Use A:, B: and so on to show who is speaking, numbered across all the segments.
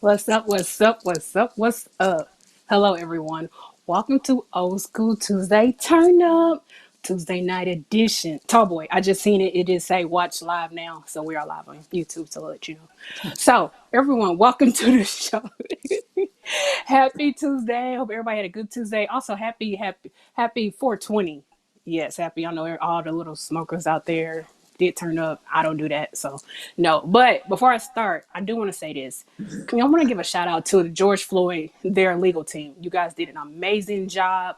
A: What's up? What's up? What's up? What's up? Hello, everyone. Welcome to Old School Tuesday Turnup Tuesday night edition. Tallboy, I just seen it. It did say watch live now, so we are live on YouTube to let you know. So, everyone, welcome to the show. Happy Tuesday. Hope everybody had a good Tuesday. Also, happy 420. Yes, happy. I know all the little smokers out there did turn up. I don't do that, so no. But before I start, I do want to say this. I want to give a shout out to the George Floyd, their legal team. You guys did an amazing job.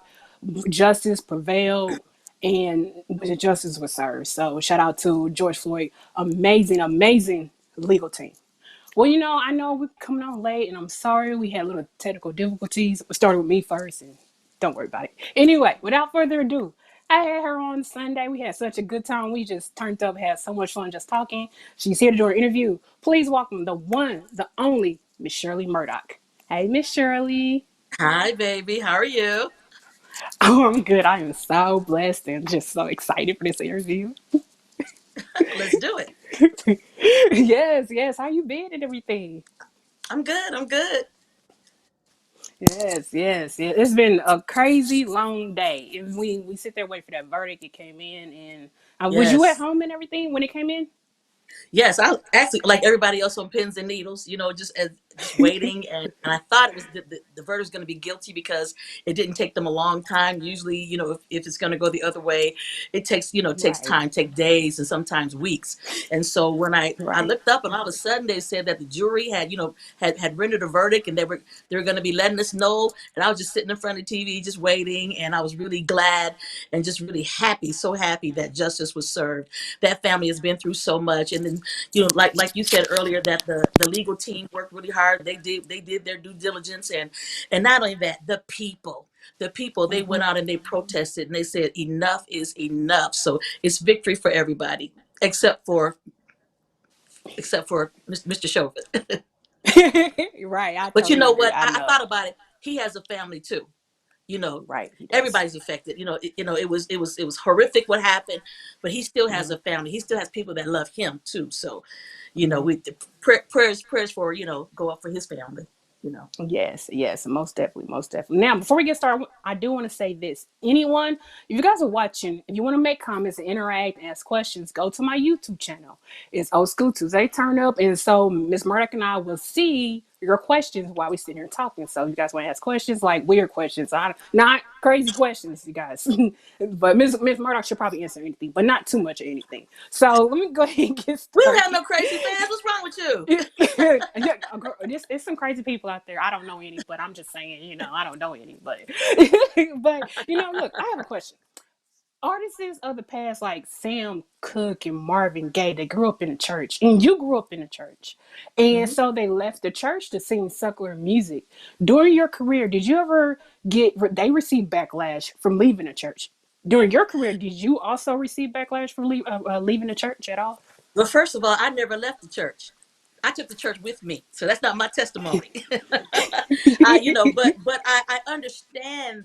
A: Justice prevailed, and justice was served. So shout out to George Floyd. Amazing, amazing legal team. Well, I know we're coming on late, and I'm sorry we had little technical difficulties. It started with me first, and don't worry about it. Anyway, without further ado, I had her on Sunday. We had such a good time. We just turned up, had so much fun just talking. She's here to do her interview. Please welcome the one, the only Miss Shirley Murdock. Hey, Miss Shirley.
B: Hi, baby. How are you?
A: Oh, I'm good. I am so blessed and just so excited for this interview.
B: Let's do it.
A: Yes, yes. How you been and everything?
B: I'm good. I'm good.
A: Yes, yes, yes. It's been a crazy long day. And we sit there wait for that verdict. It came in, and was you at
B: Yes.
A: home and everything when it came in?
B: Yes, I actually like everybody else on pins and needles, just waiting, and I thought it was the verdict was going to be guilty because it didn't take them a long time. Usually, if it's going to go the other way, it takes takes
A: Right,
B: time, take days and sometimes weeks. And so when I
A: right.
B: looked up and all of a sudden they said that the jury had had rendered a verdict and they were going to be letting us know, and I was just sitting in front of the TV just waiting, and I was really glad and just really happy, so happy that justice was served. That family has been through so much, and then like you said earlier, that the legal team worked really hard. They did their due diligence, and not only that, the people they went
A: Mhm.
B: out and they protested and they said enough is enough. So it's victory for everybody except for Mr. Chauvin.
A: Right, I
B: But you
A: totally
B: know
A: agree.
B: what,
A: I
B: I
A: know.
B: thought about it. He has a family too. you know
A: Right, he does.
B: Everybody's affected. It was horrific what happened, but he still has
A: Hmm.
B: a family. He still has people that love him too. So
A: Hmm.
B: we prayers for go up for his family.
A: Yes, yes, most definitely, most definitely. Now, before we get started, I do want to say this. Anyone, if you guys are watching, if you want to make comments and interact and ask questions, go to my YouTube channel. It's Old School Tuesday Turn Up. And so Miss Murdock and I will see your questions while we sit here talking. So if you guys want to ask questions, like weird questions, not crazy questions, you guys. But Miss Murdock should probably answer anything, but not too much of anything. So let me go ahead and get
B: We don't have
A: started.
B: no crazy fans. What's wrong with you?
A: Yeah, there's some crazy people out there. I don't know any, but I'm just saying, I don't know any, but but look, I have a question. Artists of the past like Sam Cooke and Marvin Gaye, they grew up in the church, and you grew up in the church, and
B: Mhm.
A: so they left the church to sing secular music. During your career, did you ever they received backlash from leaving the church? During your career, did you also receive backlash from leaving the church at all?
B: Well, first of all, I never left the church. I took the church with me, so that's not my testimony. But I understand,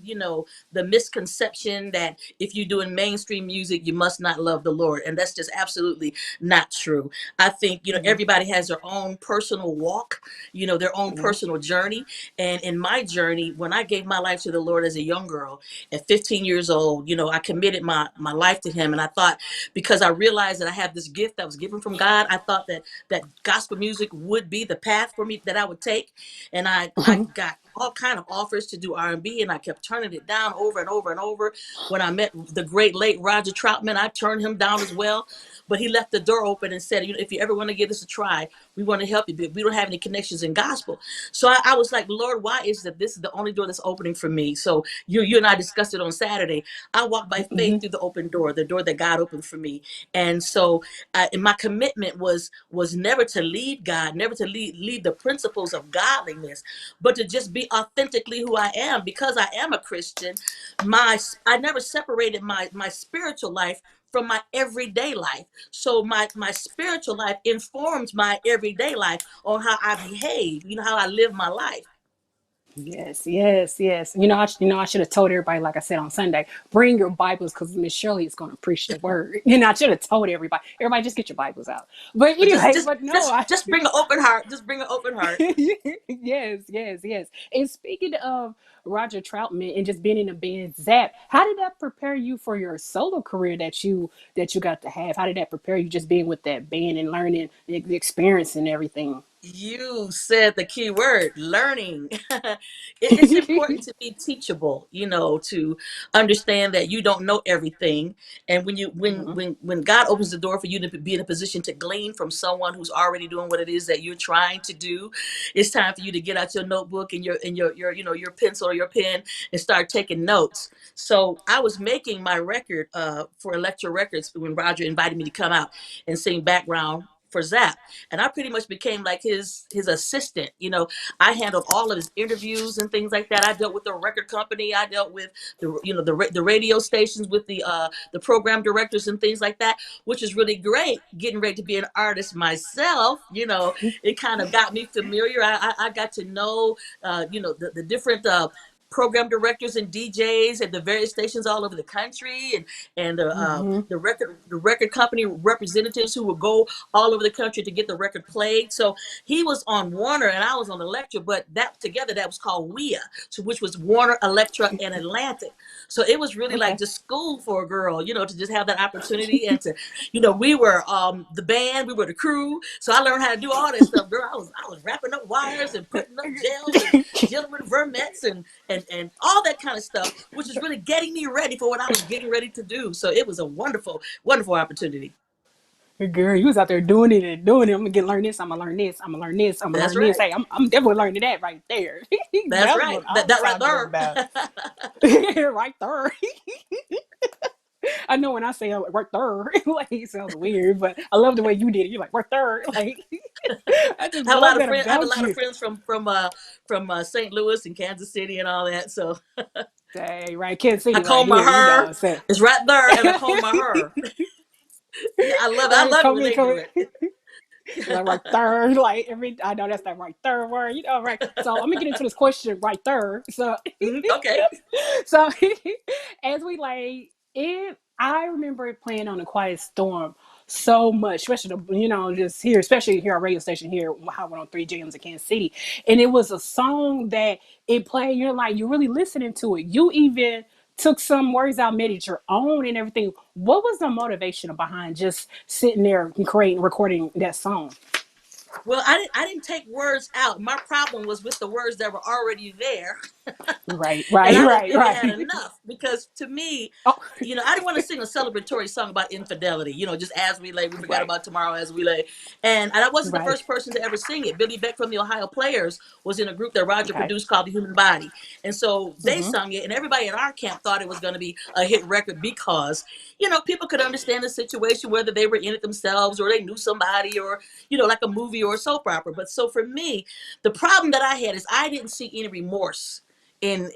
B: the misconception that if you're doing mainstream music, you must not love the Lord, and that's just absolutely not true. I think
A: Mhm,
B: everybody has their own personal walk, their own
A: mhm,
B: personal journey, and in my journey, when I gave my life to the Lord as a young girl at 15 years old, I committed my life to Him, and I thought because I realized that I have this gift that was given from God, I thought that gospel music would be the path for me that I would take, and I
A: mhm,
B: got all kind of offers to do R&B, and I kept turning it down over and over and over. When I met the great late Roger Troutman, I turned him down as well, but he left the door open and said, if you ever want to give this a try, we want to help you, but we don't have any connections in gospel. So I was like, Lord, why is that this is the only door that's opening for me? So you and I discussed it on Saturday. I walked by faith
A: mhm,
B: through the door that God opened for me. And so and my commitment was never to leave God, never to leave the principles of godliness, but to just be authentically who I am. Because I am a Christian, I never separated my spiritual life from my everyday life. So my spiritual life informs my everyday life on how I behave, how I live my life.
A: Yes, yes, yes. I should have told everybody, like I said on Sunday, bring your Bibles because Miss Shirley is going to preach the word. I should have told everybody. Everybody, just get your Bibles out. But
B: But
A: anyway, but no,
B: just bring an open heart. Just bring an open heart.
A: yes, yes, yes. And speaking of Roger Troutman and just being in a band, Zap, how did that prepare you for your solo career that you got to have? How did that prepare you just being with that band and learning the experience and everything?
B: You said the key word, learning. It's important to be teachable, to understand that you don't know everything. And when you
A: Hmm.
B: when God opens the door for you to be in a position to glean from someone who's already doing what it is that you're trying to do, it's time for you to get out your notebook and your your pencil or your pen and start taking notes. So I was making my record for Electra Records when Roger invited me to come out and sing background for Zap, and I pretty much became like his assistant. I handled all of his interviews and things like that. I dealt with the record company. I dealt with the radio stations with the program directors and things like that, which is really great. Getting ready to be an artist myself, it kind of got me familiar. I got to know the different. Program directors and DJs at the various stations all over the country, and
A: Hmm.
B: the record company representatives who would go all over the country to get the record played. So he was on Warner and I was on Electra, but that together that was called WEA, so which was Warner, Electra, and Atlantic. So it was really like
A: Okay.
B: just school for a girl, to just have that opportunity and to, we were the band, we were the crew. So I learned how to do all that stuff, girl. I was wrapping up wires and putting up gels and dealing with vermets and all that kind of stuff, which is really getting me ready for what I was getting ready to do. So it was a wonderful, wonderful opportunity.
A: Girl, you was out there doing it and doing it. I'm gonna get learn this. I'm gonna learn this. I'm gonna learn this. I'm gonna
B: That's
A: learn this.
B: right.
A: Hey, I'm definitely learning that right there.
B: That's
A: That's
B: right.
A: what
B: That
A: I'm
B: that right
A: talking about.
B: there.
A: Right there. I know when I say right there, like it sounds weird, but I love the way you did it. You're like right there, like I just
B: I have a
A: love
B: lot of
A: that
B: friends. I have a
A: about
B: lot of
A: you.
B: friends from St. Louis and Kansas City and all that. So
A: Hey, right, Kansas
B: I
A: City right
B: comb my
A: here.
B: hair.
A: So
B: It's right there, and I comb my hair. Yeah, I love it. I
A: right,
B: love it
A: come
B: when
A: in,
B: they
A: come
B: do
A: in.
B: it.
A: Like right there, like every I know that's that right there word, right? So I'm gonna get into this question right there. So
B: Mhm, okay.
A: so as we like it, I remember it playing on a Quiet Storm so much, especially just here, especially here, our radio station here, how went on 3 jams in Kansas City, and it was a song that it played. You're like you're really listening to it. You even took some words out, made it your own, and everything. What was the motivation behind just sitting there and creating, recording that song?
B: Well, I didn't take words out. My problem was with the words that were already there.
A: Right,
B: And
A: right,
B: I didn't
A: right,
B: think it had
A: right.
B: enough because to me,
A: Oh,
B: I didn't want to sing a celebratory song about infidelity, just as we lay, we forgot
A: right,
B: about tomorrow as we lay. And I wasn't the
A: right.
B: first person to ever sing it. Billy Beck from the Ohio Players was in a group that Roger
A: Okay.
B: produced called The Human Body. And so they
A: Mm-hmm.
B: sung it, and everybody in our camp thought it was going to be a hit record because, people could understand the situation, whether they were in it themselves or they knew somebody or, like a movie or a soap opera. But so for me, the problem that I had is I didn't see any remorse in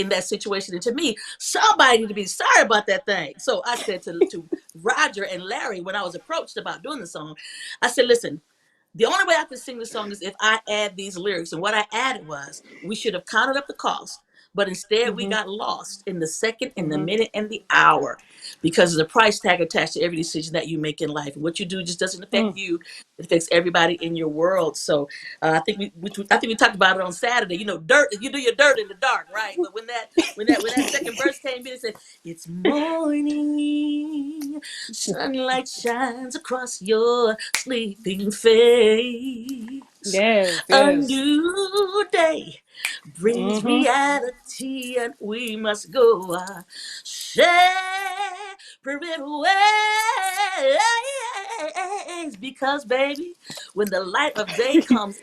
B: that situation. And to me, somebody need to be sorry about that thing. So I said to Roger and Larry when I was approached about doing the song, I said, listen, the only way I can sing the song is if I add these lyrics. And what I added was, we should have counted up the cost, but instead we
A: Mm-hmm.
B: got lost in the second, in the
A: Mm-hmm.
B: minute, and the hour because of the price tag attached to every decision that you make in life. And what you do just doesn't affect
A: Mm.
B: you; it affects everybody in your world. So I think we talked about it on Saturday. Dirt. You do your dirt in the dark, right? But when that second verse came in, it said, "It's morning, sunlight shines across your sleeping face.
A: Yes,
B: A
A: yes.
B: new day brings
A: Mm-hmm.
B: reality, and we must go our separate ways. Because, baby, when the light of day comes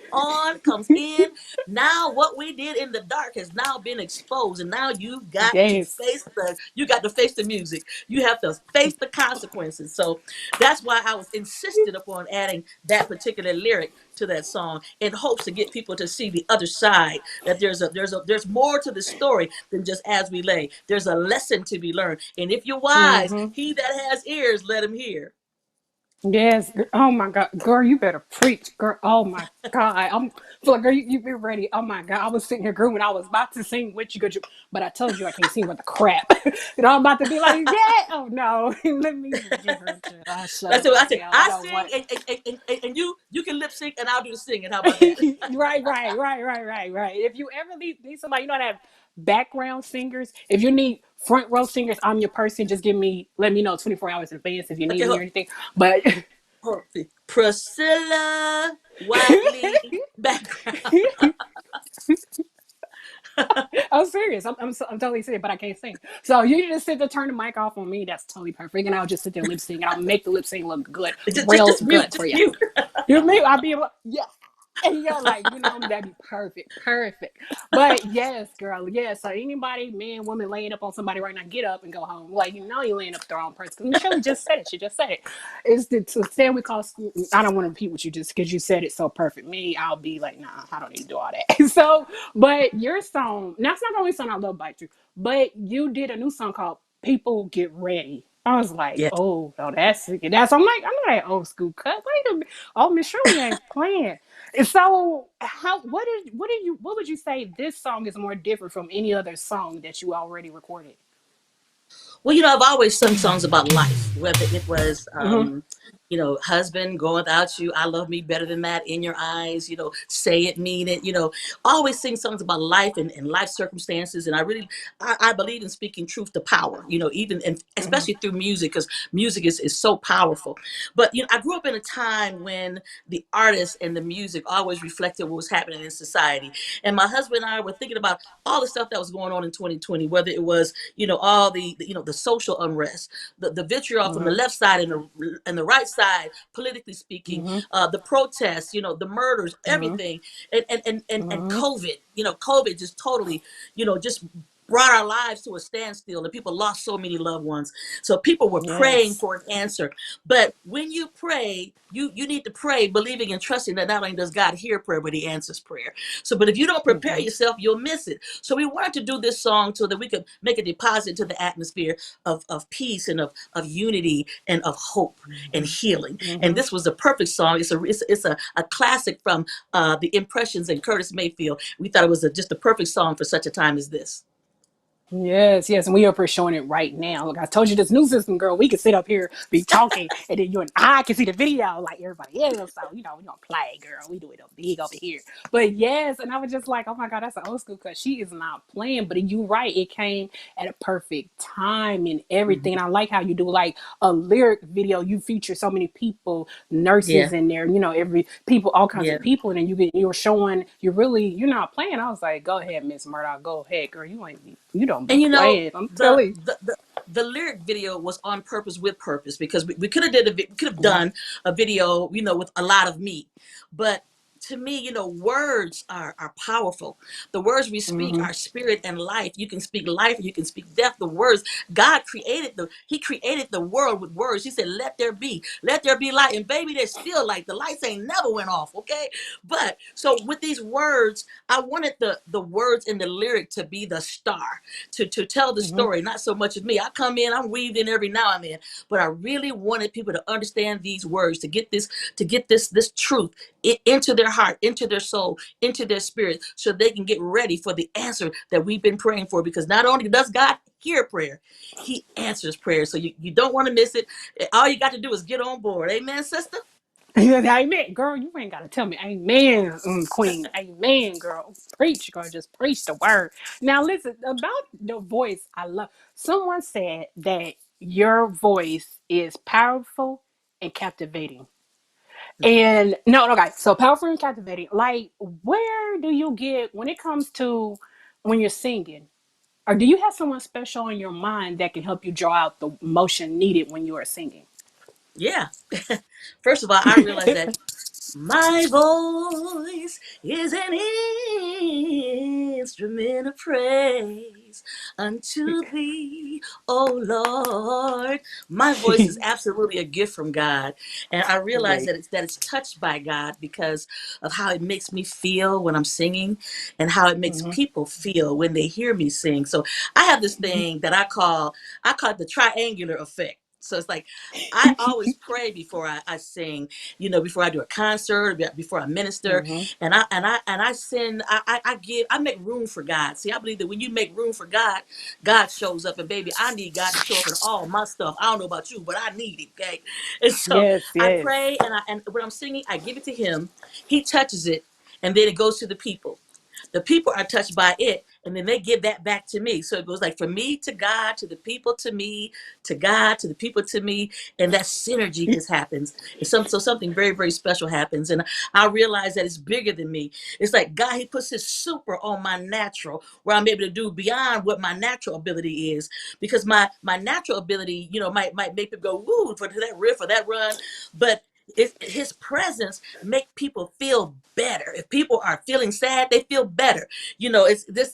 B: in, now what we did in the dark has now been exposed, and now
A: Yes.
B: you got to face the music. You have to face the consequences. So that's why I was insistent upon adding that particular lyric to that song in hopes to get people to see the other side, that there's more to the story than just as we lay. There's a lesson to be learned, and if you're wise,
A: Mm-hmm.
B: he that has ears, let him hear.
A: Yes. Oh my God, girl, you better preach, girl. Oh my God, I'm feel like girl, you be ready. Oh my God, I was sitting here grooving. I was about to sing with you, but I told you I can't sing with the crap. I'm about to be like, yeah. Oh no, let me get her. I shut
B: That's
A: up
B: what I
A: and
B: say.
A: tell. I
B: I
A: don't
B: sing
A: want.
B: and you can lip sync and I'll do the singing. How about that?
A: Right. If you ever need somebody, you know, that have background singers. If you need front row singers, I'm your person. Just let me know 24 hours in advance if you need
B: Okay,
A: me or anything. But
B: Pricilla Watley background.
A: I'm serious. I'm totally serious, but I can't sing. So you just sit there, turn the mic off on me. That's totally perfect. And I'll just sit there lip sync and I'll make the lip sync look good, real
B: Just mute,
A: good for
B: just
A: you.
B: mute.
A: You mean I'll be able, yeah. And you're like, that'd be perfect. But yes, girl, yes. So anybody, man, woman, laying up on somebody right now, get up and go home. Like, you're laying up with the wrong person. Because Michelle just said it. She just said it. It's the stand we call. I don't want to repeat what you just because you said it so perfect. Me, I'll be like, nah, I don't need to do all that. So, but your song, now it's not the only song I love by you, but you did a new song called "People Get Ready." I was like,
B: Yes.
A: oh, no, that's. I'm like, I'm not an old school cut. Wait a minute. Oh, Miss Shirley ain't playing. And so, what would you say this song is more different from any other song that you already recorded?
B: Well, I've always sung songs about life, whether it was,
A: Mm-hmm.
B: husband, going without you, I love me better than that, in your eyes, say it, mean it, always sing songs about life and life circumstances. And I believe in speaking truth to power, even, and
A: Mm-hmm.
B: especially through music, because music is so powerful. But, I grew up in a time when the artists and the music always reflected what was happening in society. And my husband and I were thinking about all the stuff that was going on in 2020, whether it was all the social unrest, the vitriol from the
A: Mm-hmm.
B: left side and the right side, politically speaking,
A: Mm-hmm.
B: the protests, the murders,
A: Mm-hmm.
B: everything, and
A: Mm-hmm.
B: COVID just totally, just brought our lives to a standstill, and people lost so many loved ones. So people were praying
A: Yes.
B: for an answer. But when you pray, you need to pray believing and trusting that not only does God hear prayer, but he answers prayer. So, but if you don't prepare
A: Mm-hmm.
B: yourself, you'll miss it. So we wanted to do this song so that we could make a deposit to the atmosphere of peace and of unity and of hope and healing. And
A: Mm-hmm.
B: this was the perfect song. It's a classic from the Impressions and Curtis Mayfield. We thought it was just the perfect song for such a time as this.
A: Yes, and we up here showing it right now. Look, I told you this new system, girl. We can sit up here, be talking, and then you and I can see the video like everybody else. So we don't play, girl. We do it up big over here. But yes, and I was just like, oh my God, that's an old school because she is not playing. But you right, it came at a perfect time and everything. And I like how you do like a lyric video. You feature so many people,
B: Yeah,
A: nurses in there. Every people, all kinds
B: yeah.
A: of people, and then you're showing you're not playing. I was like, go ahead, Miss Murdock, go ahead, girl. You don't be
B: And
A: playing. I'm
B: the
A: telling
B: the the, the lyric video was on purpose with purpose, because we could have we could have
A: you.
B: done a video, with a lot of me. But to me, words are powerful. The words we speak
A: Mm-hmm.
B: are spirit and life. You can speak life, you can speak death. The words, he created the world with words. He said, let there be light. And baby, there's still light. The lights ain't never went off, okay? But so with these words, I wanted the words in the lyric to be the star, to tell the
A: Mm-hmm.
B: story, not so much of me. I come in, I'm weaved in every now and then, but I really wanted people to understand these words, to get this truth into their heart, into their soul, into their spirit, so they can get ready for the answer that we've been praying for. Because not only does God hear prayer, he answers prayer. So you don't want to miss it. All you got to do is get on board. Amen, sister?
A: Amen, girl. You ain't gotta tell me, Amen, Queen. Amen, girl. Preach, girl. Just preach the word. Now, listen about the voice. I love. Someone said that your voice is powerful and captivating. And no, okay. So powerful and captivating. Like, where do you get when it comes to when you're singing? Or do you have someone special in your mind that can help you draw out the emotion needed when you are singing?
B: Yeah. First of all, I realized that my voice is an instrument of praise unto thee, O Lord. My voice is absolutely a gift from God, and I realize
A: Right.
B: that it's touched by God because of how it makes me feel when I'm singing, and how it makes
A: Mm-hmm.
B: people feel when they hear me sing. So I have this
A: Mm-hmm.
B: thing that I call it the triangular effect. So it's like I always pray before I sing, you know, before I do a concert, before I minister,
A: Mm-hmm.
B: and I send, I make room for God. See, I believe that when you make room for God, God shows up. And baby, I need God to show up in all my stuff. I don't know about you, but I need it. Okay, and so
A: Yes,
B: I
A: yes.
B: pray, and when I'm singing, I give it to Him. He touches it, and then it goes to the people. The people are touched by it, and then they give that back to me. So it goes like from me to God, to the people to me, to God, to the people to me, and that synergy just happens. So something very, very special happens, and I realize that it's bigger than me. It's like God, He puts His super on my natural, where I'm able to do beyond what my natural ability is, because my natural ability, you know, might make people go woo for that riff or that run, but His presence make people feel better. If people are feeling sad, they feel better. You know,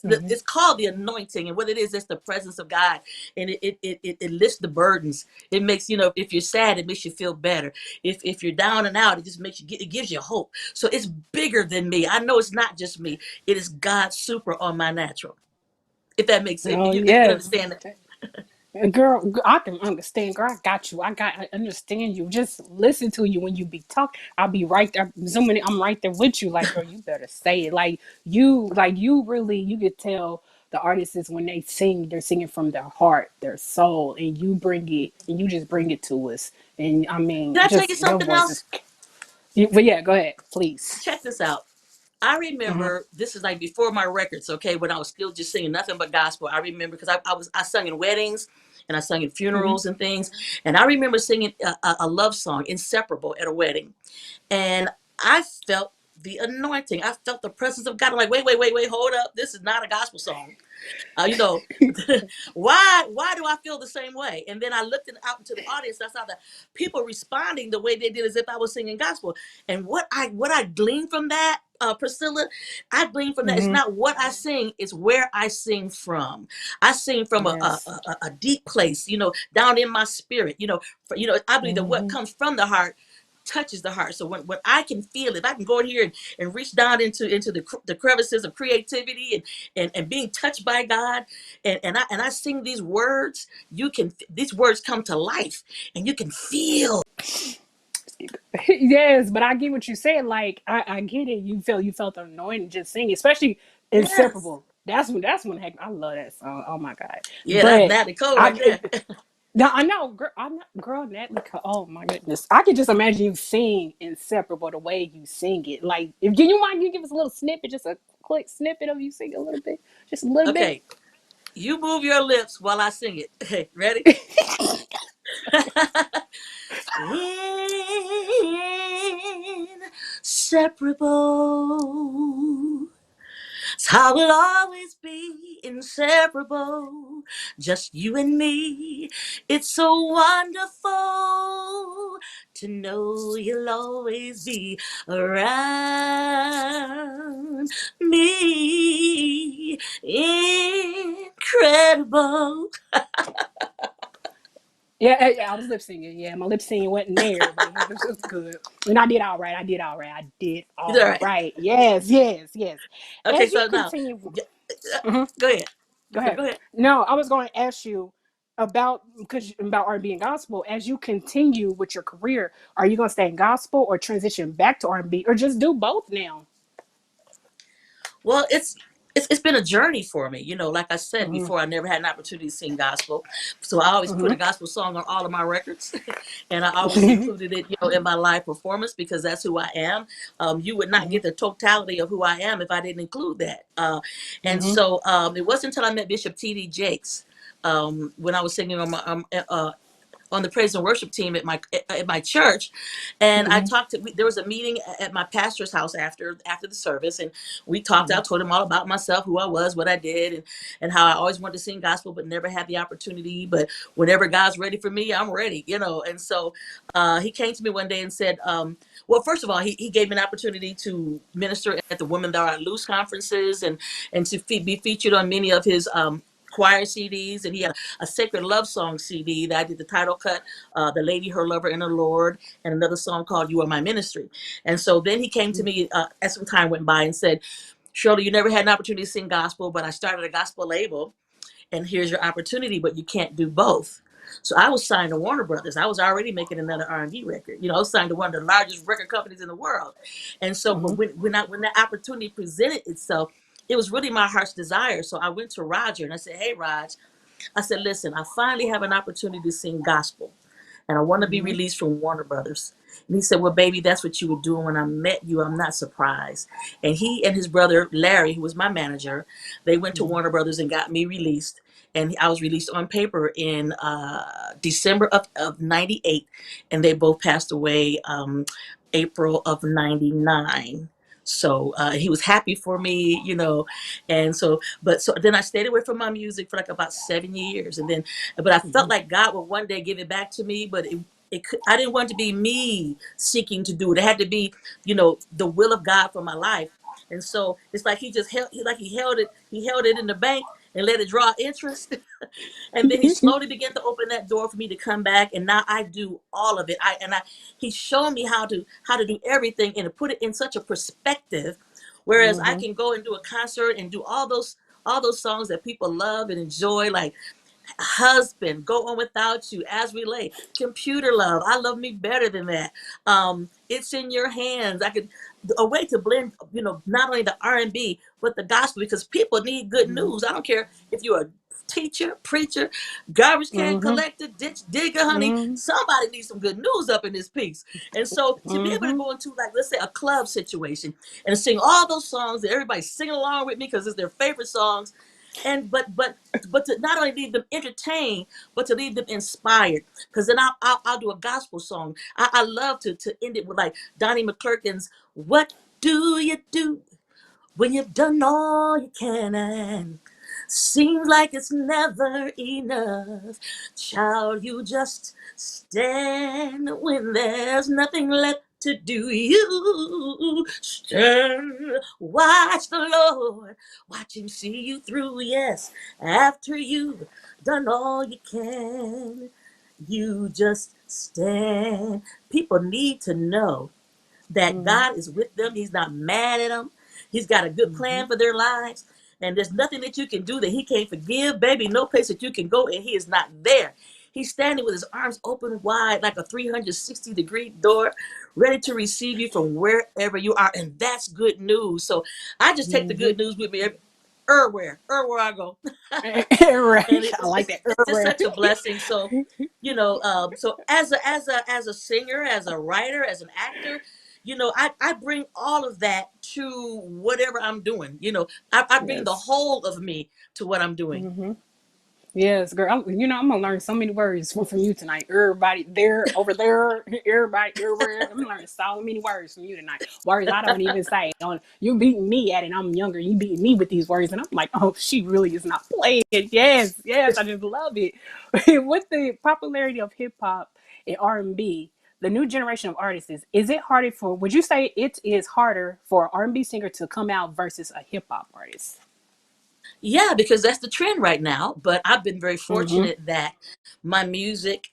A: Mm-hmm.
B: it's called the anointing, and what it is, it's the presence of God, and it lifts the burdens. It makes, you know, if you're sad, it makes you feel better. If you're down and out, it just makes it gives you hope. So it's bigger than me. I know it's not just me. It is God's super on my natural. If that makes sense,
A: Oh
B: you can
A: yes.
B: understand that.
A: Girl, I can understand. Girl, I got you. I understand you. Just listen to you when you be talking. I'll be right there. Zooming in, I'm right there with you. Like, girl, you better say it. Like you really, you could tell the artists is when they sing, they're singing from their heart, their soul, and you bring it, and you just bring it to us. And I mean,
B: Can I tell you
A: just your
B: something
A: voice
B: else?
A: is. But yeah, go ahead, please.
B: Check this out. I
A: Uh-huh.
B: remember this is like before my records, okay, when I was still just singing nothing but gospel. I remember because I sung in weddings and I sung in
A: Mm-hmm.
B: funerals and things, and I remember singing a love song, "Inseparable," at a wedding, and I felt the anointing. I felt the presence of God. I'm like, wait, hold up, this is not a gospel song. You know, why do I feel the same way? And then I looked out into the audience. And I saw that people responding the way they did as if I was singing gospel. And what I gleaned from that, Priscilla, I gleaned from that. It's
A: Mm-hmm.
B: not what I sing; it's where I sing from. I sing from
A: Yes.
B: a deep place, you know, down in my spirit. I believe that what
A: Mm-hmm.
B: comes from the heart touches the heart. So when I can feel it, I can go in here and reach down into the crevices of creativity and being touched by God, and I sing these words. These words come to life, and you can feel.
A: Yes, but I get what you said. Like I get it. You felt anointed just singing, especially
B: Yes,
A: inseparable. That's when heck I love that song. Oh my god.
B: yeah, that's
A: But
B: Natalie Cole right
A: I
B: there.
A: now I know girl, girl Natalie. Oh my goodness, I could just imagine you sing inseparable the way you sing it. Like if you mind, you give us a little snippet, just a quick snippet of you sing a little bit, just a little bit.
B: Okay, you move your lips while I sing it. Okay, ready? Inseparable. How we'll always be inseparable, just you and me. It's so wonderful to know you'll always be around me. Incredible.
A: Yeah, yeah, I was lip singing. Yeah, my lip singing wasn't there, but it was good. And I did all right. I did all right. I did
B: All
A: all
B: right.
A: right. Yes, yes, yes.
B: Okay,
A: As you
B: so now,
A: continue,
B: uh,
A: mhm,
B: go ahead.
A: go
B: Go,
A: ahead.
B: go ahead.
A: No, I was going to ask you about R&B and gospel. As you continue with your career, are you going to stay in gospel or transition back to R&B or just do both now?
B: Well, it's been a journey for me. You know, like I said
A: Mm-hmm.
B: before, I never had an opportunity to sing gospel, so I always put a
A: Mm-hmm.
B: gospel song on all of my records, and I always included it, you know, in my live performance because that's who I am. You would not
A: Mm-hmm.
B: get the totality of who I am if I didn't include that. And
A: Mm-hmm.
B: so it wasn't until I met Bishop T.D. Jakes when I was singing on the praise and worship team at my church, and I
A: Mm-hmm.
B: talked to. There was a meeting at my pastor's house after the service, and we talked.
A: Mm-hmm.
B: I told him all about myself, who I was, what I did, and how I always wanted to sing gospel, but never had the opportunity. But whenever God's ready for me, I'm ready, you know. And so he came to me one day and said, well, first of all, he gave me an opportunity to minister at the Women That Are Loose conferences and to be featured on many of his choir CDs, and he had a sacred love song CD that I did the title cut, "The Lady, Her Lover, and Her Lord," and another song called "You Are My Ministry." And so then he came to me as some time went by and said, "Shirley, you never had an opportunity to sing gospel, but I started a gospel label, and here's your opportunity, but you can't do both." So I was signed to Warner Brothers. I was already making another R&B record. I was signed to one of the largest record companies in the world. And so, but
A: Mhm.
B: when that opportunity presented itself, it was really my heart's desire. So I went to Roger and I said, "Hey, Raj," I said, "Listen, I finally have an opportunity to sing gospel, and I want to be
A: Mhm.
B: released from Warner Brothers." And he said, "Well, baby, that's what you were doing when I met you. I'm not surprised." And he and his brother Larry, who was my manager, they went to
A: Mhm.
B: Warner Brothers and got me released. And I was released on paper in December of '98, and they both passed away April of '99. So he was happy for me, and so then I stayed away from my music for like about 7 years, and then, but I felt
A: Mhm.
B: like God would one day give it back to me, but I didn't want it to be me seeking to do it. It had to be, the will of God for my life. And so it's like he held it in the bank and let it draw interest. And then he slowly began to open that door for me to come back, and now I do all of it. He showed me how to do everything and to put it in such a perspective, whereas I
A: Mhm.
B: can go and do a concert and do all those songs that people love and enjoy, like Husband, Go On Without You, As We Lay, Computer Love, I Love Me Better Than That, It's in Your Hands. I could A way to blend, not only the R&B but the gospel, because people need good
A: Mhm.
B: news. I don't care if you're a teacher, preacher, garbage can
A: Mhm.
B: collector, ditch digger, honey.
A: Mhm.
B: Somebody needs some good news up in this piece. And so to be able to
A: Mhm.
B: go into, like, let's say a club situation and sing all those songs that everybody's singing along with me because it's their favorite songs, and but to not only leave them entertained, but to leave them inspired. Because then I'll do a gospel song. I love to end it with, like, Donnie McClurkin's "What Do You Do When You've Done All You Can and seems like it's never enough. Child, you just stand when there's nothing left to do. You stand, watch the Lord, watch Him see you through. Yes, after you've done all you can, you just stand." People need to know that
A: Mhm.
B: God is with them. He's not mad at them. He's got a good plan
A: Mhm.
B: for their lives. And there's nothing that you can do that He can't forgive, baby. No place that you can go and He is not there. He's standing with His arms open wide like a 360-degree door, ready to receive you from wherever you are. And that's good news. So I just take the
A: Mhm.
B: good news with me everywhere I go. And
A: Right. I
B: it's,
A: like
B: it's,
A: that.
B: it's just
A: Right.
B: such a blessing. So, so as a singer, as a writer, as an actor, I bring all of that to whatever I'm doing. I bring the
A: Yes.
B: whole of me to what I'm doing.
A: Mhm. Yes, girl. I'm gonna learn so many words from you tonight. Everybody there, over there, everybody everywhere. I'm learning so many words from you tonight. Words I don't even say. You beating me at it. I'm younger. You beating me with these words, and I'm like, oh, she really is not playing. Yes, yes. I just love it. With the popularity of hip hop and R&B, the new generation of artists is it harder for? Would you say it is harder for an R&B singer to come out versus a hip hop artist?
B: Yeah, because that's the trend right now. But I've been very
A: Mm-hmm.
B: fortunate that my music,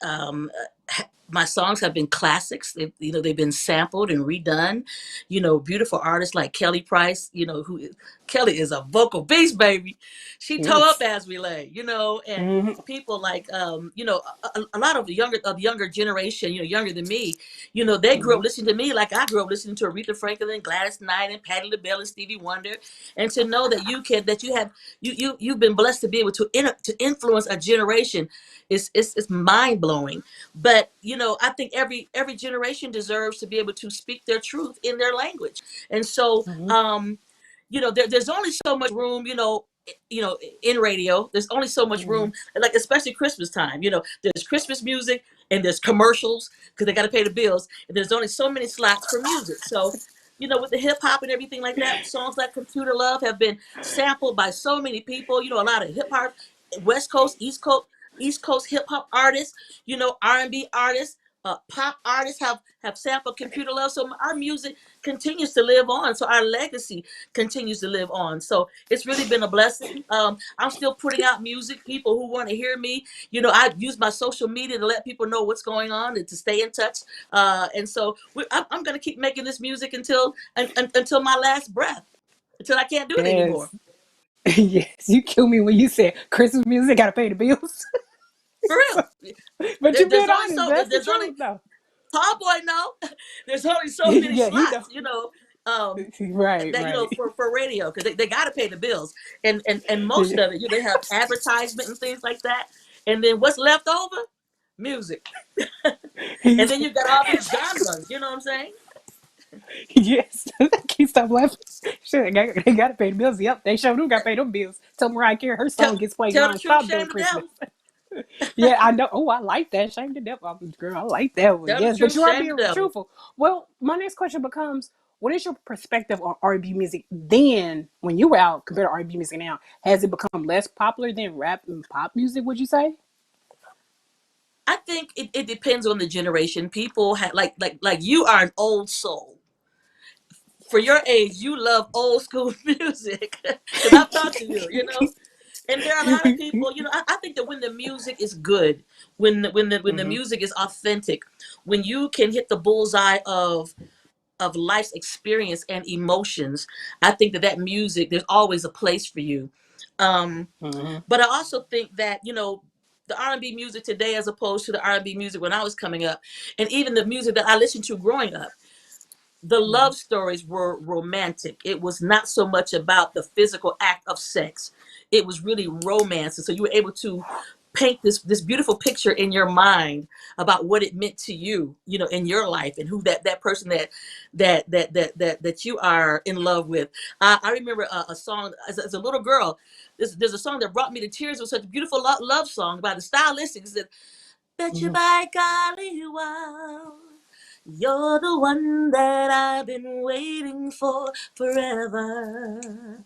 B: my songs have been classics. They've been sampled and redone. Beautiful artists like Kelly Price. Kelly is a vocal beast, baby. She toe up
A: Yes.
B: as we lay. And
A: Mm-hmm.
B: people like, a lot of the younger generation, younger than me. They grew up
A: Mm-hmm.
B: listening to me like I grew up listening to Aretha Franklin, Gladys Knight, and Patti LaBelle and Stevie Wonder. And to know that you've been blessed to be able to influence a generation is mind blowing. But I think every generation deserves to be able to speak their truth in their language. And so,
A: Mm-hmm.
B: there's only so much room, in radio. There's only so much
A: Mm-hmm.
B: room, like especially Christmas time. There's Christmas music and there's commercials because they got to pay the bills. And there's only so many slots for music. So, with the hip hop and everything like that, songs like "Computer Love" have been sampled by so many people. A lot of hip hop, West Coast, East Coast hip hop artists, R&B artists, pop artists have sampled "Computer Love." So our music continues to live on. So our legacy continues to live on. So it's really been a blessing. I'm still putting out music. People who want to hear me, I use my social media to let people know what's going on and to stay in touch. And so I'm going to keep making this music until my last breath, until I can't do it anymore.
A: Yes. Yes. You killed me when you said Christmas music gotta pay the bills.
B: For
A: So,
B: real. so
A: That's the
B: there's only
A: truth, though.
B: tall boy. No, there's only so many
A: Yeah, he know.
B: slots. Um,
A: Right,
B: that
A: right.
B: for radio because they got to pay the bills and most of it they have advertisement and things like that, and then what's left over, music, and
A: He's
B: then you've got all these genres. You know what I'm saying?
A: yes. Can't stop laughing. Shit, they gotta pay the bills. Yep, they sure do gotta pay them bills. Tell Mariah Carey her
B: Tell
A: song gets played
B: tell the truth,
A: nonstop during
B: shame the
A: Christmas.
B: devil.
A: Yeah, I know. Oh, I like that. Shame the devil, girl. I like that one.
B: Tell the
A: Yes, but
B: truth,
A: you are
B: shame the
A: being
B: devil.
A: truthful. Well, my next question becomes: what is your perspective on R&B music then, when you were out, compared to R&B music now? Has it become less popular than rap and pop music? Would you say?
B: I think it depends on the generation. People have like you are an old soul. For your age, you love old school music because I've talked to you. And there are a lot of people. I think that when the music is good, when the
A: Hmm.
B: music is authentic, when you can hit the bullseye of life's experience and emotions, I think that music, there's always a place for you. Um,
A: Hmm.
B: but I also think that the R&B music today, as opposed to the R&B music when I was coming up, and even the music that I listened to growing up, the love stories were romantic. It was not so much about the physical act of sex. It was really romance. And so you were able to paint this beautiful picture in your mind about what it meant to you, in your life, and who that person that you are in love with. I remember a song as a little girl. There's a song that brought me to tears. It was such a beautiful love song by the Stylistics. That bet you
A: Hmm.
B: by golly, wow, you're the one that I've been waiting for forever.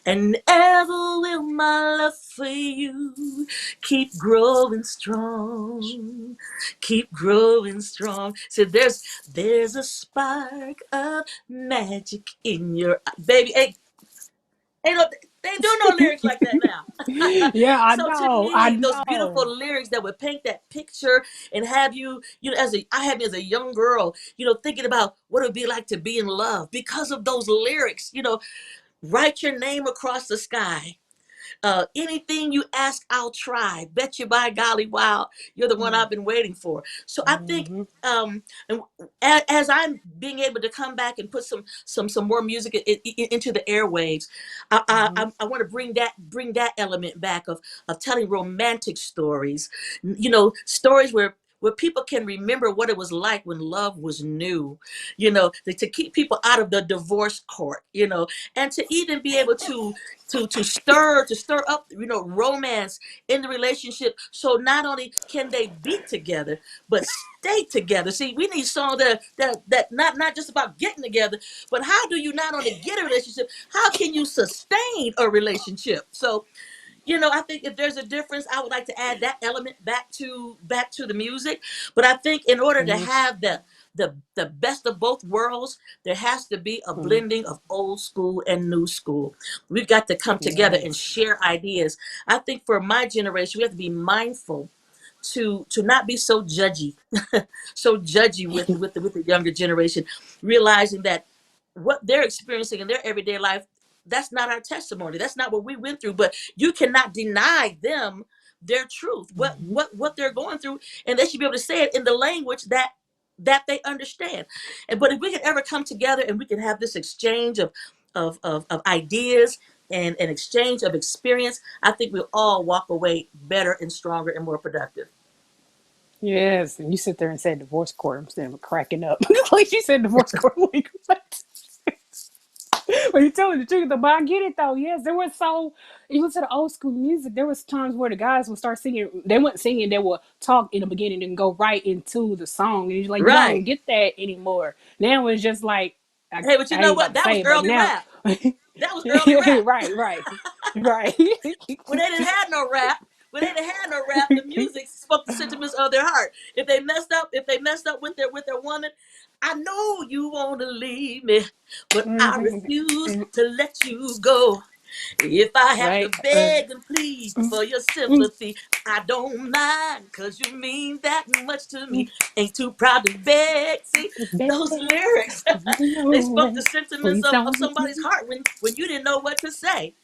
B: And ever will my love for you keep growing strong. Keep growing strong. So there's a spark of magic in your baby. Ain't no, they ain't doing no lyrics like that now.
A: Yeah, I
B: So to
A: know. I
B: me, those beautiful
A: know.
B: lyrics that would paint that picture and have you, I had me as a young girl, thinking about what it would be like to be in love because of those lyrics. Write your name across the sky. Anything you ask, I'll try. Bet you by golly, wow, you're the one I've been waiting for. So I think,
A: Hmm.
B: and as I'm being able to come back and put some more music into the airwaves,
A: Hmm.
B: I want to bring that element back of telling romantic stories. Stories where people can remember what it was like when love was new, to keep people out of the divorce court, and to even be able to stir up romance in the relationship, so not only can they be together but stay together. See, we need songs that not just about getting together, but how do you not only get a relationship, how can you sustain a relationship? So I think if there's a difference, I would like to add that element back to the music. But I think in order to
A: Hmm.
B: have the best of both worlds, there has to be a
A: Hmm.
B: blending of old school and new school. We've got to come together and
A: Yes.
B: share ideas. I think for my generation, we have to be mindful to not be so judgy with the younger generation, realizing that what they're experiencing in their everyday life, that's not our testimony, that's not what we went through, but you cannot deny them their truth, what
A: Hmm.
B: what what they're going through, and they should be able to say it in the language that they understand. But if we could ever come together and we can have this exchange of ideas and an exchange of experience, I think we'll all walk away better and stronger and more productive.
A: Yes, and you sit there and say divorce court. I'm still cracking up. Like you said, divorce court. Like, what? But you're telling the truth, though. But I get it, though. Yes, there was so. You listen to the old school music. There was times where the guys would start singing. They weren't singing. They would talk in the beginning and go right into the song. And you're like, you don't
B: Right.
A: get that anymore. Now it's just like,
B: Hey, but you
A: I
B: know
A: ain't about
B: what?
A: to
B: That was
A: say it, but
B: early
A: now,
B: rap. That was early rap.
A: right, right, right.
B: When they didn't have no rap, the music spoke the sentiments of their heart. If they messed up with their woman, I know you want to leave me, but I refuse to let you go. If I have to
A: Right.
B: beg and plead for your sympathy, I don't mind, cause you mean that much to me. Ain't too proud to beg. See, those lyrics, they spoke the sentiments
A: Please
B: of
A: don't.
B: somebody's heart when you didn't know what to say.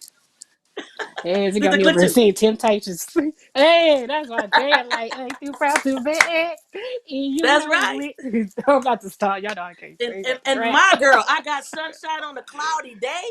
A: Hey, you
B: Look,
A: got
B: look,
A: me
B: look
A: over here
B: too.
A: seeing Temptations. Hey, that's what I'm saying. Like, ain't too proud to admit it. And you
B: That's
A: know
B: right.
A: it. I'm about to start. Y'all know I can't
B: And,
A: sing
B: and
A: up the
B: and
A: rap.
B: my girl, I got sunshine on a cloudy day.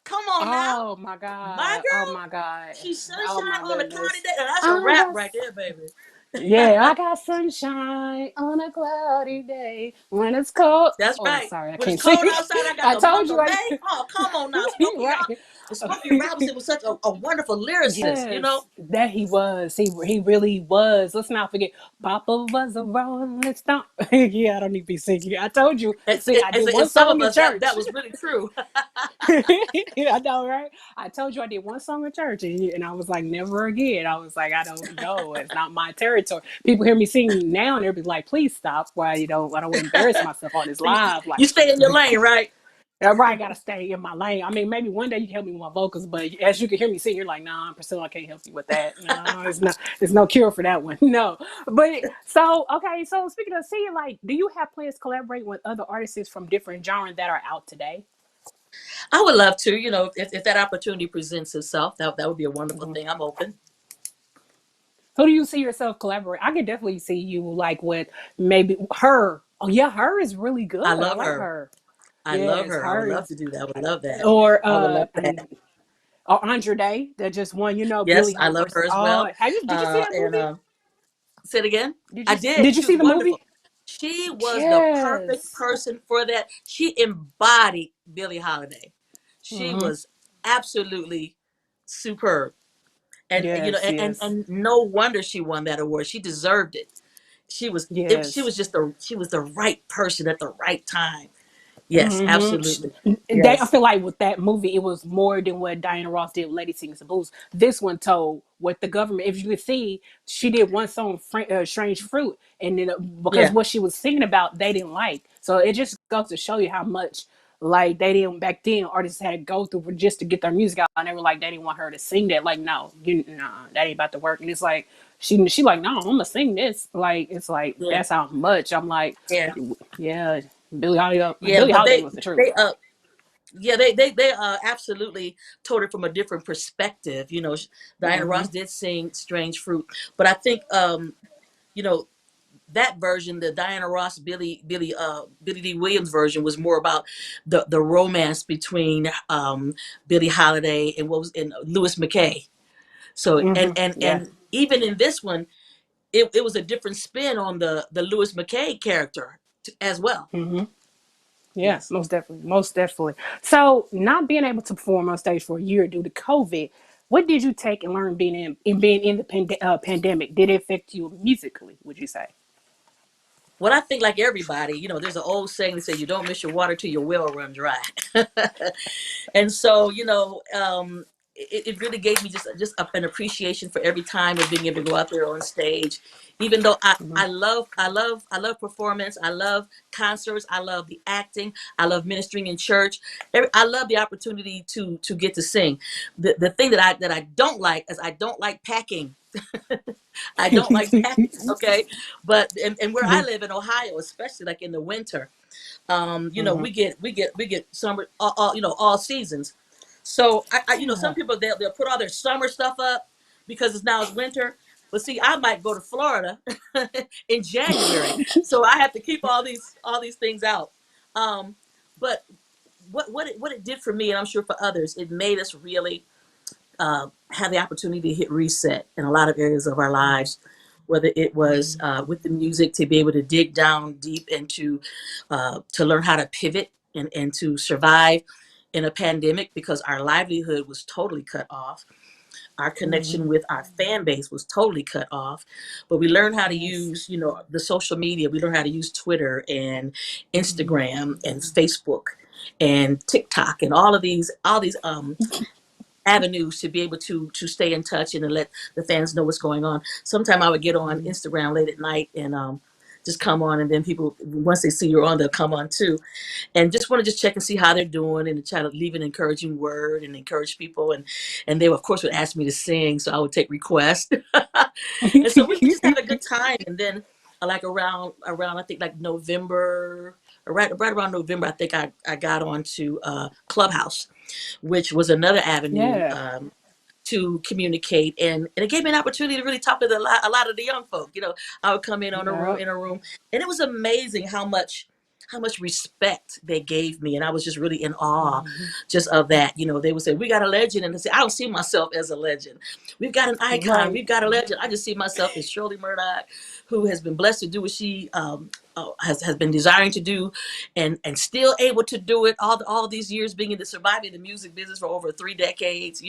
B: Come on now,
A: Oh my
B: my
A: God. Oh
B: girl.
A: my God.
B: She's
A: Oh
B: sunshine
A: my
B: on a cloudy
A: goodness.
B: day. And that's a
A: I
B: wrap
A: got
B: right there, baby.
A: Yeah, I got sunshine on a cloudy day when it's cold.
B: That's
A: Oh,
B: right.
A: sorry, I
B: When it's
A: can't sing.
B: cold outside, I got
A: I
B: the
A: told
B: month
A: you
B: of
A: I
B: May. Oh, come on now, Smokey, y'all.
A: right.
B: And Smokey Robinson was such a wonderful lyricist, you know.
A: Yes, that he was. He really was. Let's not forget, Papa was a rolling stone. Yeah, I don't need to be singing. I told you. See, I did
B: And
A: one
B: some of
A: song in
B: us that
A: church.
B: was really true.
A: I know, right? I told you I did one song in church, and I was like, never again. I was like, I don't know. It's not my territory. People hear me sing now, and they'll be like, please stop. Why I don't want to embarrass myself on this
B: So you,
A: live. Like,
B: you stay in your lane, right?
A: right, gotta stay in my lane. I mean, maybe one day you can help me with my vocals, but as you can hear me sing, you're like, nah, Priscilla, I can't help you with that. No, it's no cure for that one. No. But so okay, so speaking of singing, like, do you have plans to collaborate with other artists from different genres that are out today?
B: I would love to, you know, if that opportunity presents itself, that would be a wonderful
A: Mhm.
B: thing. I'm open.
A: Who do you see yourself collaborate? I could definitely see you like with maybe her. Oh yeah, her is really
B: I
A: good. I
B: love
A: like
B: her.
A: her.
B: I love
A: Yes,
B: her. I would
A: her
B: love
A: is,
B: to do that. I would love that.
A: or
B: I would love that.
A: or Andre Day that just won. You know,
B: Yes,
A: Billie
B: I
A: Holiday
B: love
A: versus.
B: her as
A: Oh,
B: well.
A: did you see that
B: And
A: movie?
B: say it again.
A: Did
B: I
A: you
B: did.
A: did you
B: She was
A: see the movie?
B: wonderful. She was the perfect
A: Yes.
B: person for that. She embodied Billie Holiday. She
A: Hmm.
B: was absolutely superb. And you know,
A: Yes. Yes.
B: and no wonder she won that award. She deserved it. She
A: Yes.
B: was just the right person at the right time. Yes,
A: Hmm.
B: absolutely.
A: I
B: Yes.
A: feel like with that movie, it was more than what Diana Ross did with Lady Sings the Blues. This one told what the government. If you could see, she did one song, "Strange Fruit," and then because
B: Yeah.
A: what she was singing about, they didn't like. So it just goes to show you how much like they didn't back then. Artists had to go through just to get their music out, and they were like they didn't want her to sing that. Like, no, that ain't about to work. And it's like she like, no, I'm gonna sing this. Like it's like
B: Yeah.
A: that's how much. I'm like,
B: Yeah.
A: yeah. Billie Holiday,
B: Yeah.
A: Billie
B: But
A: Holiday was the truth.
B: they yeah, they absolutely told it from a different perspective. You know, Diana
A: Hmm.
B: Ross did sing "Strange Fruit," but I think you know, that version, the Diana Ross Billy D Williams version, was more about the romance between Billie Holiday and what was in Louis McKay. So
A: Hmm. Yeah.
B: and even in this one, it was a different spin on the Louis McKay character as well.
A: Hmm. Yeah,
B: Yes.
A: most definitely, most definitely. So, not being able to perform on stage for a year due to COVID, what did you take and learn being in the pandemic? Did it affect you musically? Would you say?
B: What I think, like everybody, you know, there's an old saying that says you don't miss your water till your well run dry. And so, you know, it really gave me an appreciation for every time of being able to go out there on stage. Even though
A: Hmm.
B: I love performance, I love concerts, I love the acting, I love ministering in church. I love the opportunity to get to sing. The thing that I don't like is I don't like packing. I don't like packing. Okay, but and where I
A: Hmm.
B: live in Ohio, especially like in the winter, you know,
A: Hmm.
B: we get summer, you know, all seasons. So you know, some
A: Yeah.
B: people they'll put all their summer stuff up because it's winter. But see, I might go to Florida in January, so I have to keep all these things out. Um, but what it did for me, and I'm sure for others, it made us really have the opportunity to hit reset in a lot of areas of our lives, whether it was with the music, to be able to dig down deep and to learn how to pivot and to survive in a pandemic because our livelihood was totally cut off. Our connection
A: Hmm.
B: with our fan base was totally cut off, but we learned how to
A: Yes.
B: use, you know, the social media. We learned how to use Twitter and
A: Hmm.
B: Instagram and Facebook and TikTok and all these avenues to be able to stay in touch and to let the fans know what's going on. Sometime I would get on
A: Hmm.
B: Instagram late at night and just come on, and then people, once they see you're on, they'll come on too, and just want to just check and see how they're doing and try to leave an encouraging word and encourage people, and they of course would ask me to sing, so I would take requests. And so we just have a good time. And then like around I think like November, or right around November, I think I got on to Clubhouse, which was another avenue
A: Yeah.
B: to communicate, and it gave me an opportunity to really talk to a lot of the young folk. I would come in on a room
A: Yep.
B: in a room, and it was amazing how much respect they gave me, and I was just really in awe
A: Hmm.
B: just of that. They would say, "We got a legend," and I say, "I don't see myself as a legend. We've got an icon.
A: Right.
B: We've got a legend." I just see myself as Shirley Murdock, who has been blessed to do what she has been desiring to do, and still able to do it all these years, being in the surviving the music business for over 3 decades.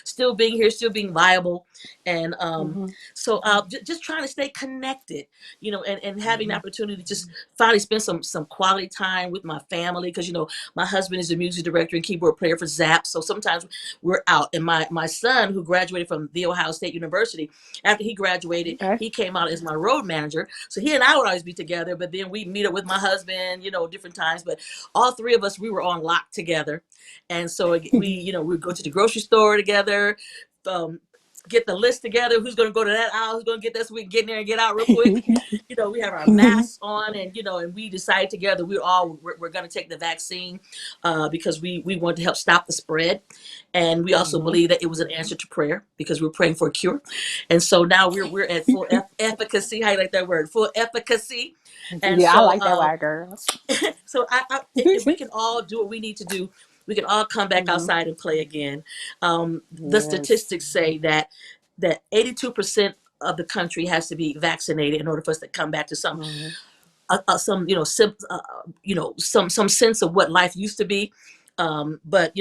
B: Still being here, still being viable, and
A: Hmm.
B: so just trying to stay connected, and having the
A: Hmm.
B: opportunity to just finally spend some quality time with my family, because my husband is a music director and keyboard player for Zap, so sometimes we're out. And my son, who graduated from the Ohio State University, after he graduated,
A: Okay.
B: he came out as my road manager, so he and I would always be together, but then we meet up with my husband, different times. But all three of us, we were on lock together, and so we go to the grocery store together, um, get the list together, who's going to go to that aisle, who's going to get this, we can get in there and get out real quick. We have our masks on, and we decided together we're going to take the vaccine, because we want to help stop the spread, and we also
A: Hmm.
B: believe that it was an answer to prayer, because we're praying for a cure. And so now we're at full efficacy. How you like that word? Full efficacy. And
A: Yeah, I
B: so
A: like that white girl.
B: so if we can all do what we need to do, we can all come back
A: Hmm.
B: outside and play again. The
A: Yes.
B: statistics say that 82% of the country has to be vaccinated in order for us to come back to
A: Hmm.
B: some some sense of what life used to be. But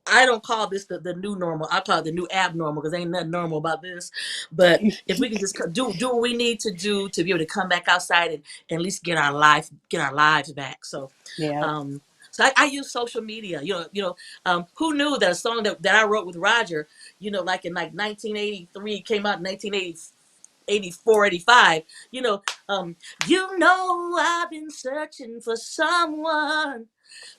B: I don't call this the new normal. I call it the new abnormal, because ain't nothing normal about this. But if we can just do what we need to do to be able to come back outside, and at least get our lives back. So,
A: Yeah.
B: um, I use social media. Who knew that a song that I wrote with Roger, like in like 1983, came out in 1980. 84, 85, I've been searching for someone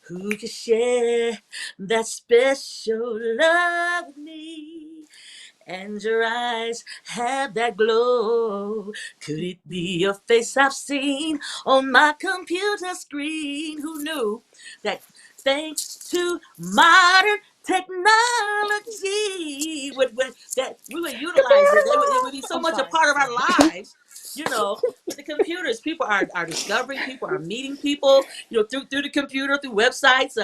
B: who could share that special love with me, and your eyes have that glow. Could it be your face I've seen on my computer screen? Who knew that thanks to modern technology, that we would utilize it? It would be so
A: I'm
B: much a
A: sorry.
B: part of our lives. With the computers, people are discovering, people are meeting people, through the computer, through websites.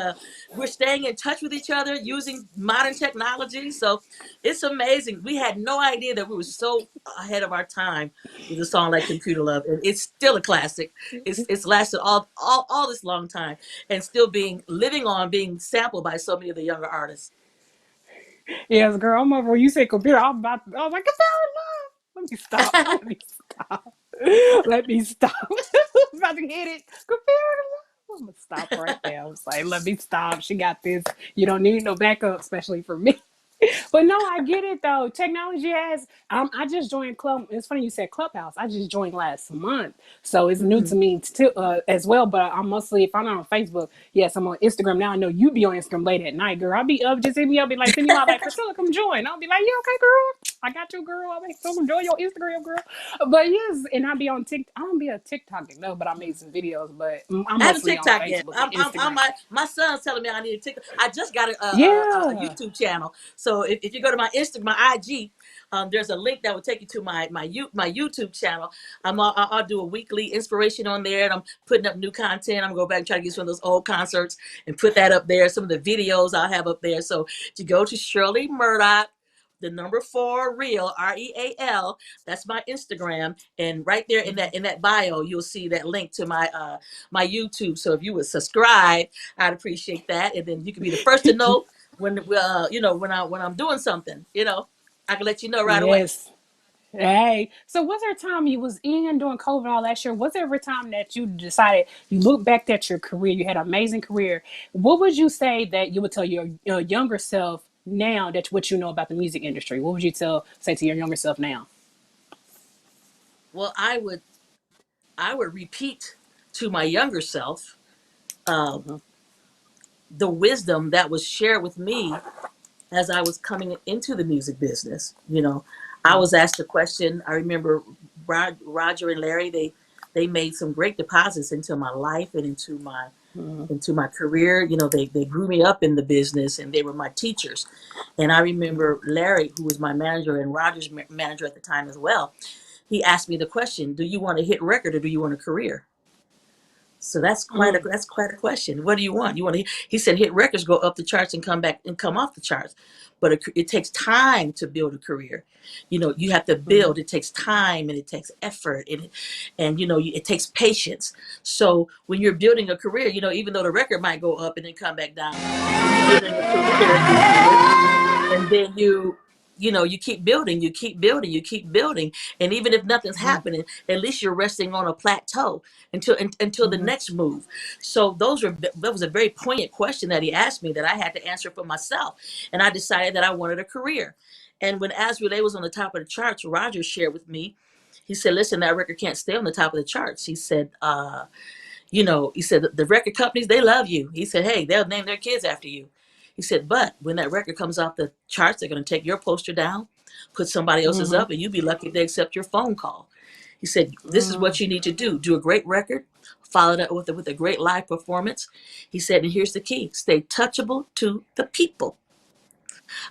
B: We're staying in touch with each other using modern technology. So it's amazing. We had no idea that we were so ahead of our time with a song like Computer Love, and it's still a classic. It's lasted all this long time, and still being sampled by so many of the younger artists.
A: Yes, girl, I'm over. When you say computer, I was like, computer love. Let me stop. Let me stop. Let me stop. I'm about to hit it. Computer love. I'm gonna stop right there. I was like, let me stop. She got this. You don't need no backup, especially for me. But no, I get it though. Technology has. I just joined Club. It's funny you said Clubhouse. I just joined last month, so it's new
B: Mm-hmm.
A: to me too, as well. But I'm mostly, if I'm not on Facebook, yes, I'm on Instagram now. I know you be on Instagram late at night, girl. I'll be up, just hit me up, be like, send me my like, Pricilla, come join. I'll be like, yeah, okay, girl. I got you, girl. I'll be so enjoy your Instagram, girl. But yes, and I'll be on TikTok. I don't be a TikTok no, but I made some videos. But I'm
B: I haven't
A: mostly on
B: TikTok yet.
A: Facebook and Instagram.
B: My son's telling me I need a TikTok. I just got a
A: Yeah.
B: YouTube channel. So if you go to my IG, there's a link that will take you to my YouTube channel. I'll do a weekly inspiration on there, and I'm putting up new content. I'm gonna go back and try to get some of those old concerts and put that up there. Some of the videos I'll have up there. So to go to Shirley Murdock, the number 4 real REAL. That's my Instagram, and right there in that bio, you'll see that link to my YouTube. So if you would subscribe, I'd appreciate that, and then you can be the first to know when I'm doing something. I can let you know right away.
A: Yes. Hey, so was there a time you was in during COVID all last year? Was there ever a time that you decided you look back at your career, you had an amazing career? What would you say that you would tell your younger self now that what you know about the music industry? What would you say to your younger self now?
B: Well, I would repeat to my younger self, uh,
A: Hmm.
B: the wisdom that was shared with me as I was coming into the music business. I was asked a question. I remember Roger and Larry. They made some great deposits into my life and into into my career. You know, they grew me up in the business, and they were my teachers. And I remember Larry, who was my manager and Roger's manager at the time as well, he asked me the question, do you want a hit record or do you want a career? So
A: Mm,
B: that's quite a question. What do you want? You want to? He said hit records go up the charts and come back and come off the charts, but it takes time to build a career. You know, you have to
A: mm,
B: build. It takes time and it takes effort and you know it takes patience. So when you're building a career, you know, even though the record might go up and then come back down, when you're building a career, you do it and then you know you keep building, you keep building, you keep building, and even if nothing's
A: mm,
B: happening, at least you're resting on a plateau until the
A: mm,
B: next move. So that was a very poignant question that he asked me that I had to answer for myself, and I decided that I wanted a career. And when As Relay was on the top of the charts, Roger shared with me, he said, listen, that record can't stay on the top of the charts. He said, you know, he said the record companies, they love you. He said, hey, they'll name their kids after you. He said, but when that record comes off the charts, they're going to take your poster down, put somebody else's
A: mm,
B: up, and you'd be lucky if they accept your phone call. He said, this is
A: mm,
B: what you need to do. Do a great record, follow that with a great live performance. He said, and here's the key, stay touchable to the people.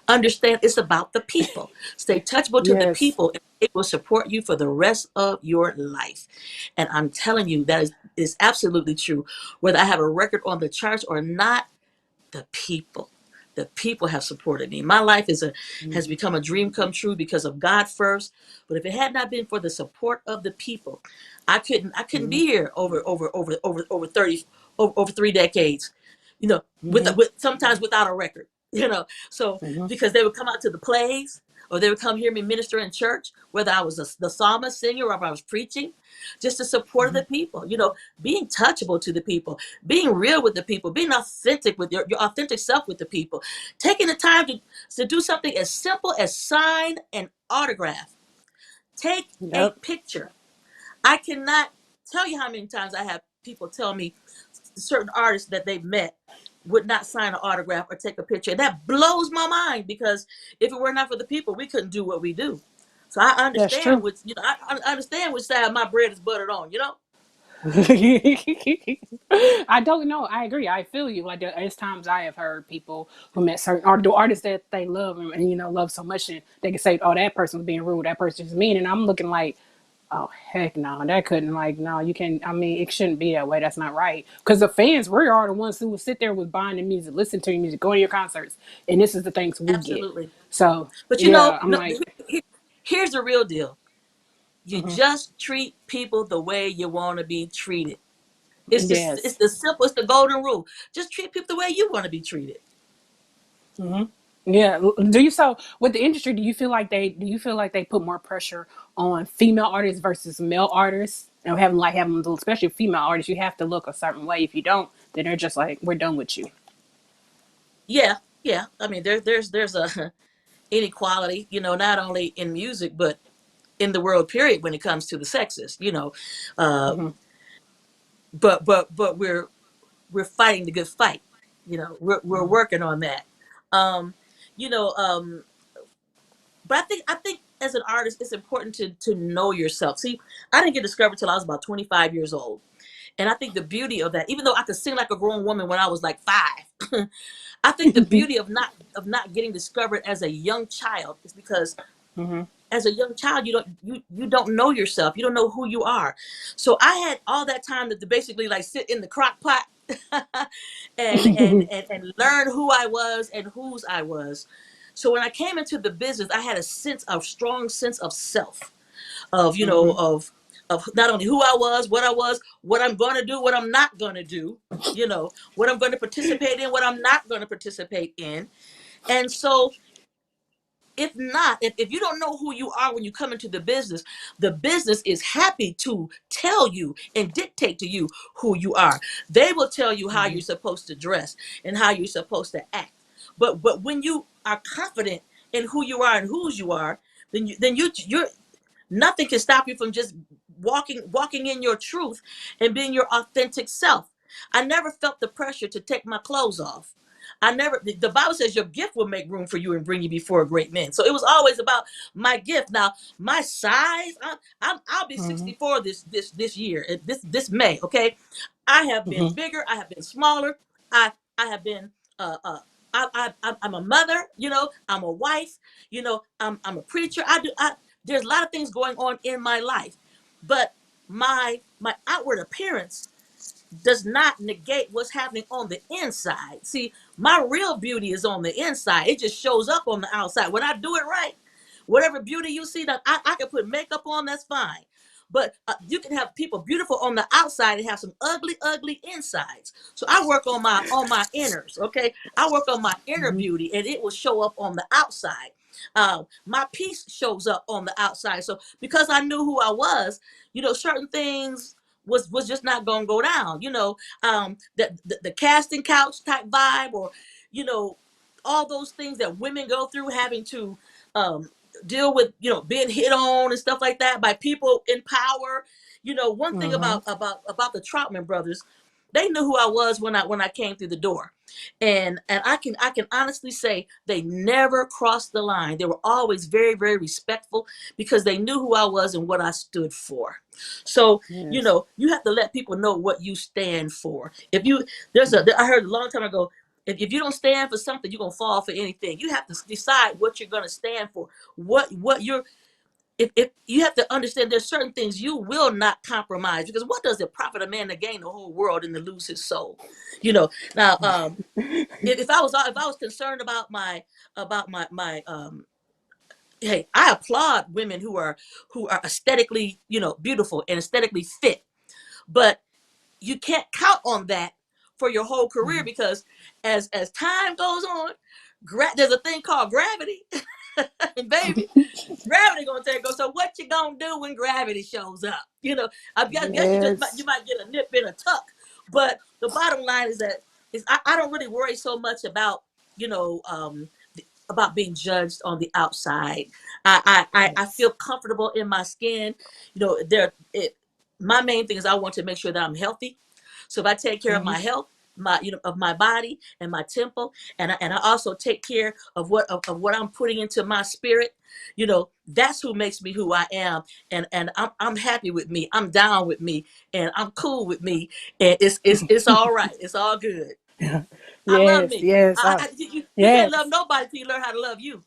B: Understand it's about the people. Stay touchable to the
A: yes.
B: people, and it will support you for the rest of your life. And I'm telling you, is absolutely true. Whether I have a record on the charts or not, the people. The people have supported me. My life has
A: Mm,
B: become a dream come true because of God first. But if it had not been for the support of the people, I couldn't
A: mm,
B: be here over 30 over 3 decades. You know, with
A: mm,
B: sometimes without a record. You know, so
A: mm,
B: because they would come out to the plays or they would come hear me minister in church, whether I was the psalmist singer or if I was preaching, just the support of the
A: mm,
B: people. You know, being touchable to the people, being real with the people, being authentic with your authentic self with the people, taking the time to do something as simple as sign an autograph, take a
A: yep.
B: picture. I cannot tell you how many times I have people tell me certain artists that they've met would not sign an autograph or take a picture. And that blows my mind because if it were not for the people, we couldn't do what we do. So I
A: That's
B: understand
A: true.
B: which, you know, I understand which side my bread is buttered on, you know?
A: I don't know. I agree. I feel you. Like there's times I have heard people who met certain the artists that they love and you know love so much, and they can say, "Oh, that person was being rude. That person's mean," and I'm looking like, "Oh, heck no, that couldn't like no. You can. I mean, it shouldn't be that way. That's not right." Because the fans, we are the ones who will sit there with buying the music, listen to your music, go to your concerts, and this is the things we get.
B: Absolutely.
A: So
B: But you know,
A: yeah, I'm
B: no,
A: like,
B: here's the real deal. You
A: mhm,
B: just treat people the way you want to be treated. It's
A: yes.
B: the simple, it's the golden rule. Just treat people the way you want to be treated.
A: Yeah. Do you so with the industry? Do you feel like they put more pressure on female artists versus male artists? You know, having especially female artists, you have to look a certain way. If you don't, then they're just like, we're done with you.
B: Yeah, yeah. I mean, there's a inequality, you know, not only in music but in the world period when it comes to the sexes, you know. Uh,
A: Hmm.
B: but we're fighting the good fight. You know, we're
A: Hmm.
B: working on that. Um, you know, but I think as an artist, it's important to know yourself. See, I didn't get discovered till I was about 25 years old. And I think the beauty of that, even though I could sing like a grown woman when I was like 5, I think the beauty of not getting discovered as a young child is because
A: Hmm.
B: as a young child you don't know yourself, you don't know who you are. So I had all that time to basically like sit in the crock pot and learn who I was and whose I was. So when I came into the business, I had a strong sense of self, of you know
A: Hmm.
B: of not only who I was, what I'm going to do, what I'm not going to do, you know, what I'm going to participate in, what I'm not going to participate in. And so if you don't know who you are when you come into the business is happy to tell you and dictate to you who you are. They will tell you how
A: Hmm.
B: you're supposed to dress and how you're supposed to act. But when you are confident in who you are and whose you are, you're nothing can stop you from just walking in your truth and being your authentic self. I never felt the pressure to take my clothes off. I never, the Bible says your gift will make room for you and bring you before great men. So it was always about my gift. Now, my size, I'll be
A: Mm-hmm.
B: 64 this year, this May. Okay. I have been
A: Mm-hmm.
B: bigger. I have been smaller. I have been, uh, uh, I'm a mother, I'm a wife, I'm a preacher. There's a lot of things going on in my life, but my outward appearance does not negate what's happening on the inside. See, my real beauty is on the inside. It just shows up on the outside. When I do it right, whatever beauty you see, that I can put makeup on, that's fine. But you can have people beautiful on the outside and have some ugly, ugly insides. So I work on my inners. Okay, I work on my inner
A: Mm-hmm.
B: beauty, and it will show up on the outside. My peace shows up on the outside. So because I knew who I was, certain things was just not gonna go down. The casting couch type vibe, or you know, all those things that women go through, having to um, deal with, being hit on and stuff like that by people in power. One thing
A: Mm-hmm.
B: about the Troutman brothers, they knew who I was when I came through the door, and I can honestly say they never crossed the line. They were always very, very respectful because they knew who I was and what I stood for. So
A: Yes.
B: you have to let people know what you stand for. If you
A: Mm-hmm.
B: I heard a long time ago, if you don't stand for something, you're gonna fall for anything. You have to decide what you're gonna stand for. What you're if you have to understand, there's certain things you will not compromise, because what does it profit a man to gain the whole world and to lose his soul? Now, if I was concerned about my hey, I applaud women who are aesthetically, beautiful and aesthetically fit, but you can't count on that for your whole career,
A: Mm-hmm.
B: because as time goes on, there's a thing called gravity, and baby, gravity gonna take go. So what you gonna do when gravity shows up? I guess you
A: Yes.
B: might get a nip and a tuck, but the bottom line is that I don't really worry so much about you know um, about being judged on the outside. I
A: Yes.
B: feel comfortable in my skin. There it. My main thing is I want to make sure that I'm healthy. So if I take care of
A: Mm-hmm.
B: my health, of my body and my temple, and I also take care of what I'm putting into my spirit, that's who makes me who I am, and I'm happy with me. I'm down with me, and I'm cool with me, and it's all right. It's all good. I love
A: Yes.
B: me.
A: Yes.
B: You can't love
A: Yes.
B: nobody till you learn how to love you.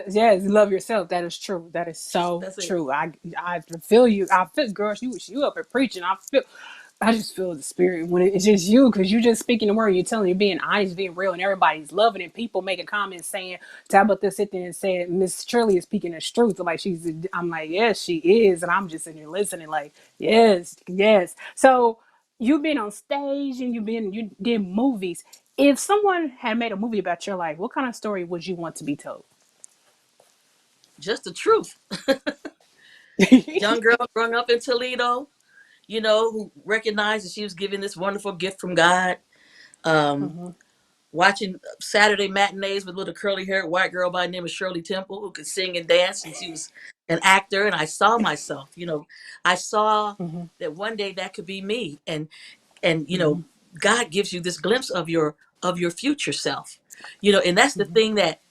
A: Yes, love yourself. That is true. That is so
B: That's it.
A: true. I feel you. I feel, girls. You up and preaching. I just feel the spirit when it's just you, because you just speaking the word. You're telling, you're being honest, being real, and everybody's loving it. People making comments saying, Tabitha sit there and said Miss Shirley is speaking the truth. Like she's. I'm like, yes, she is, and I'm just sitting here listening. Like, yes, yes. So you've been on stage and you did movies. If someone had made a movie about your life, what kind of story would you want to be told?
B: Just the truth. Young girl growing up in Toledo, who recognized that she was given this wonderful gift from God. Um,
A: Mm-hmm.
B: Watching Saturday matinees with a little curly haired white girl by the name of Shirley Temple, who could sing and dance, and she was an actor. And I saw myself, I saw
A: Mm-hmm.
B: that one day that could be me. And
A: Mm-hmm.
B: God gives you this glimpse of your future self. And that's the
A: Mm-hmm.
B: thing that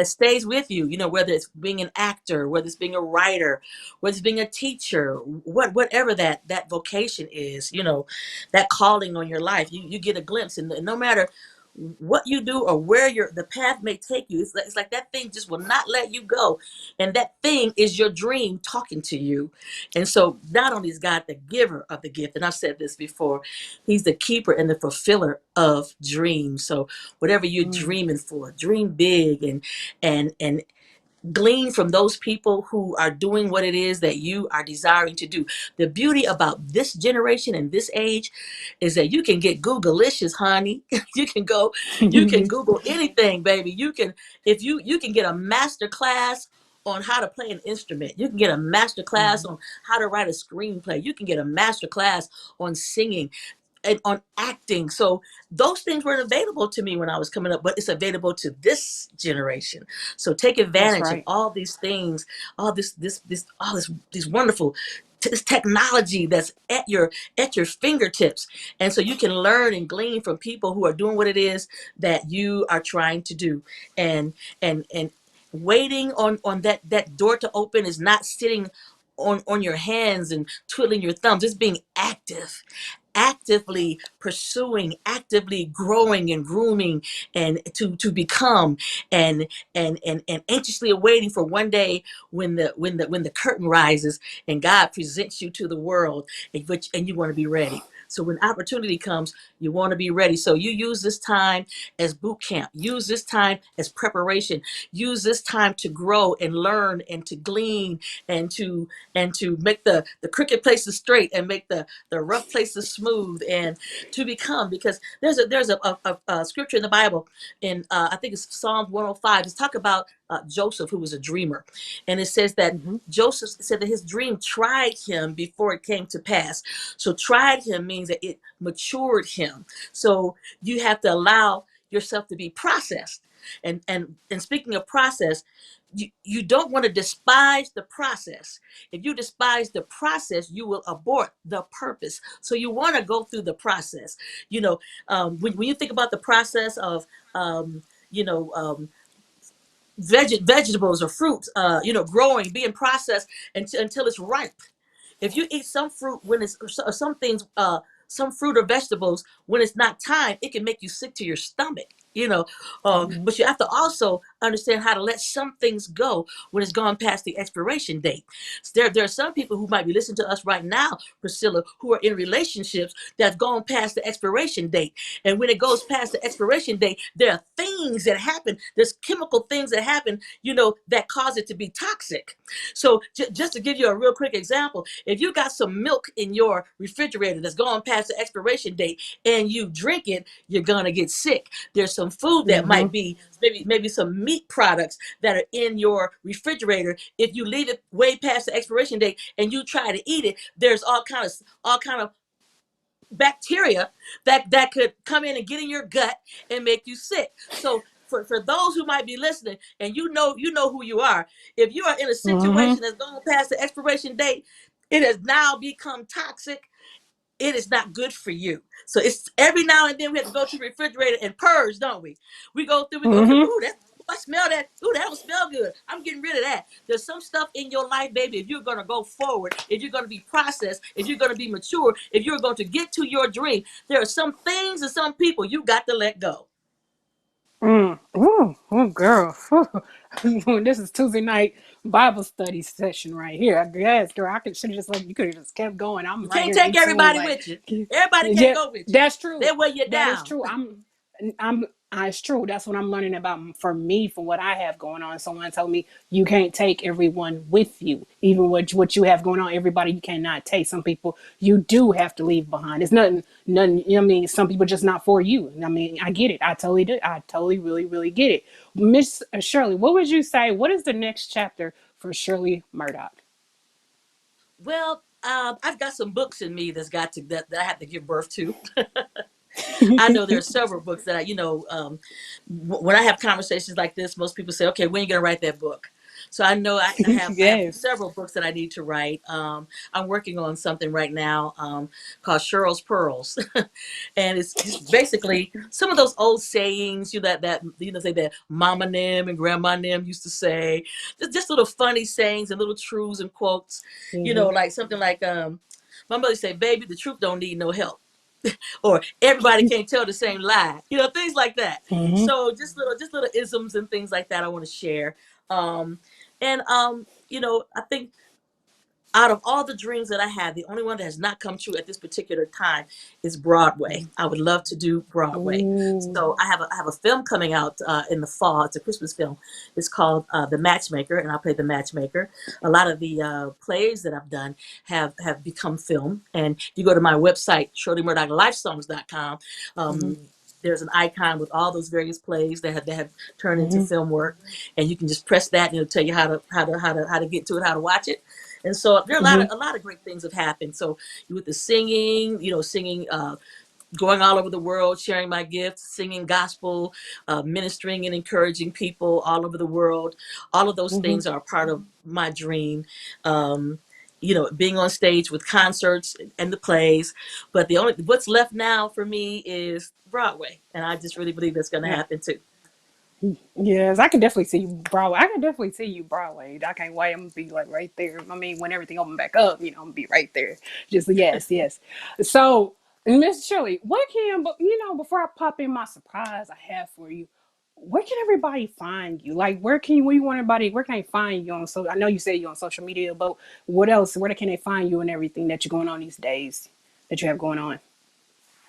B: stays with you, whether it's being an actor, whether it's being a writer, whether it's being a teacher, whatever that vocation is, that calling on your life, you get a glimpse. And no matter what you do or where the path may take you, it's like that thing just will not let you go. And that thing is your dream talking to you. And so not only is God the giver of the gift, and I've said this before, he's the keeper and the fulfiller of dreams. So whatever you're
A: Mm-hmm.
B: dreaming for, dream big, and glean from those people who are doing what it is that you are desiring to do. The beauty about this generation and this age is that you can get Googleicious, honey. You can Google anything, baby. If you can get a master class on how to play an instrument. You can get a master class
A: Mm-hmm.
B: on how to write a screenplay. You can get a master class on singing and on acting. So those things weren't available to me when I was coming up, but it's available to this generation. So take
A: That's
B: advantage of
A: right.
B: all these things, all this, these wonderful. this technology that's at your fingertips, and so you can learn and glean from people who are doing what it is that you are trying to do. And waiting on that door to open is not sitting on your hands and twiddling your thumbs. It's being active, actively pursuing, actively growing and grooming, and to become, and and anxiously awaiting for one day when the curtain rises and God presents you to the world, and you want to be ready. So when opportunity comes, you want to be ready. So you use this time as boot camp, use this time as preparation, use this time to grow and learn and to glean, and to make the crooked places straight and make the rough places smooth, and to become. Because there's a scripture in the Bible, in I think it's Psalms 105. It's talk about Joseph, who was a dreamer, and it says that
A: Mm-hmm.
B: Joseph said that his dream tried him before it came to pass. So tried him means that it matured him. So you have to allow yourself to be processed. And speaking of process, you don't want to despise the process. If you despise the process, you will abort the purpose. So you want to go through the process. You know, when you think about the process of, um, you know, vegetables or fruits, growing, being processed until it's ripe. If you eat some fruit when it's, or some things, some fruit or vegetables when it's not time, it can make you sick to your stomach.
A: Mm-hmm.
B: But you have to also understand how to let some things go when it's gone past the expiration date. So there are some people who might be listening to us right now, Priscilla, who are in relationships that's gone past the expiration date. And when it goes past the expiration date, there are things that happen. There's chemical things that happen, that cause it to be toxic. So just to give you a real quick example, if you got some milk in your refrigerator that's gone past the expiration date and you drink it, you're gonna get sick. There's some food that might
A: Mm-hmm.
B: be maybe some meat products that are in your refrigerator. If you leave it way past the expiration date and you try to eat it, there's all kind of bacteria that could come in and get in your gut and make you sick. So for those who might be listening, and you know who you are, if you are in a
A: Mm-hmm.
B: situation that's gone past the expiration date, it has now become toxic. It is not good for you. So it's every now and then we have to go to the refrigerator and purge, don't we? We go through,
A: Mm-hmm.
B: ooh, I smell that. Ooh, that don't smell good. I'm getting rid of that. There's some stuff in your life, baby. If you're gonna go forward, if you're gonna be processed, if you're gonna be mature, if you're going to get to your dream, there are some things and some people you got to let go.
A: Mm. Ooh, oh, girl. This is Tuesday night Bible study session right here. I guess, girl, I could should have just like you could have just kept going. I'm
B: You
A: right
B: can't
A: here
B: take
A: into it.
B: everybody
A: Like,
B: with you. Everybody can't
A: yeah,
B: go with you.
A: that's true.
B: They weigh you
A: That is
B: down.
A: true. I'm. It's true. That's what I'm learning about for me, from what I have going on. Someone told me you can't take everyone with you, even what you have going on. Everybody you cannot take. Some people you do have to leave behind. It's nothing. You know what I mean, some people just not for you. I mean, I get it. I totally do. I totally, really, really get it. Miss Shirley, what would you say? What is the next chapter for Shirley Murdock?
B: Well, I've got some books in me that I have to give birth to. I know there are several books that when I have conversations like this, most people say, "Okay, when are you going to write that book?" So I know I have
A: Yes.
B: several books that I need to write. I'm working on something right now called Cheryl's Pearls, and it's just basically some of those old sayings that say that Mama Nim and Grandma Nim used to say, just little funny sayings and little truths and quotes.
A: Mm-hmm.
B: Like something like my mother say, "Baby, the truth don't need no help." Or everybody can't tell the same lie, things like that.
A: Mm-hmm.
B: So just little isms and things like that I want to share. um and I think out of all the dreams that I have, the only one that has not come true at this particular time is Broadway. I would love to do Broadway.
A: Ooh.
B: So I have a film coming out in the fall. It's a Christmas film. It's called The Matchmaker, and I play the matchmaker. A lot of the plays that I've done have become film. And if you go to my website, ShirleyMurdock.com,
A: Mm-hmm.
B: there's an icon with all those various plays that have turned into
A: Mm-hmm.
B: film work, and you can just press that, and it'll tell you how to get to it, how to watch it. And so there are a lot of
A: Mm-hmm.
B: a lot of great things have happened. So with the singing, singing, going all over the world, sharing my gifts, singing gospel, ministering and encouraging people all over the world. All of those
A: Mm-hmm.
B: things are a part of my dream. Um, being on stage with concerts and the plays. But the only what's left now for me is Broadway, and I just really believe that's going to
A: Yeah.
B: happen too.
A: Yes, I can definitely see you Broadway. I can definitely see you Broadway. I can't wait. I'm gonna be like right there. I mean, when everything open back up, I'm gonna be right there. Just yes, yes. So, Miss Shirley, what can but before I pop in my surprise I have for you, where can everybody find you? Like, where you want everybody? Where can they find you on? So I know you say you're on social media, but what else? Where can they find you and everything that you're going on these days that you have going on?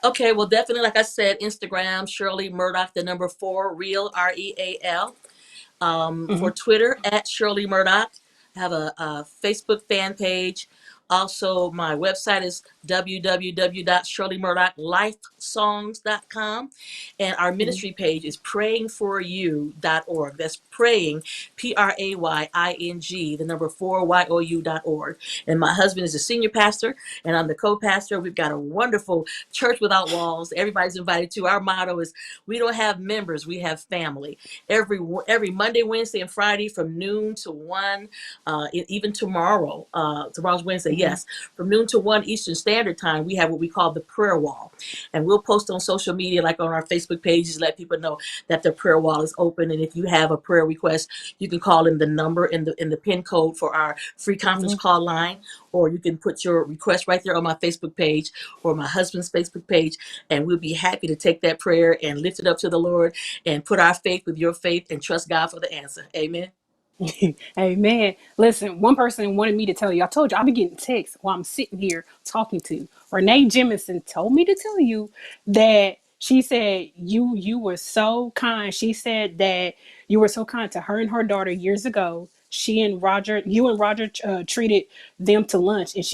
B: Okay, well, definitely, like I said, Instagram, Shirley Murdock, the number four, real, REAL. For
A: Hmm.
B: Twitter at Shirley Murdock. I have a Facebook fan page. Also, my website is www.shirleymurdocklifesongs.com. And our
A: Hmm.
B: ministry page is prayingforyou.org. That's praying, PRAYING, the number 4YOU.org. And my husband is a senior pastor, and I'm the co pastor. We've got a wonderful church without walls. Everybody's invited to. Our motto is we don't have members, we have family. Every Monday, Wednesday, and Friday from noon to one. Even tomorrow. Tomorrow's Wednesday.
A: Hmm.
B: Yes, from noon to one Eastern Standard Time, we have what we call the prayer wall, and we'll post on social media, like on our Facebook pages, let people know that the prayer wall is open. And if you have a prayer request, you can call in the number in the pin code for our free conference
A: Hmm.
B: call line, or you can put your request right there on my Facebook page or my husband's Facebook page, and we'll be happy to take that prayer and lift it up to the Lord and put our faith with your faith and trust God for the answer. Amen.
A: Amen. Listen, one person wanted me to tell you. I told you I'll be getting texts while I'm sitting here talking to you. Renee Jemison told me to tell you that she said you were so kind. She said that you were so kind to her and her daughter years ago. You and Roger treated them to lunch, and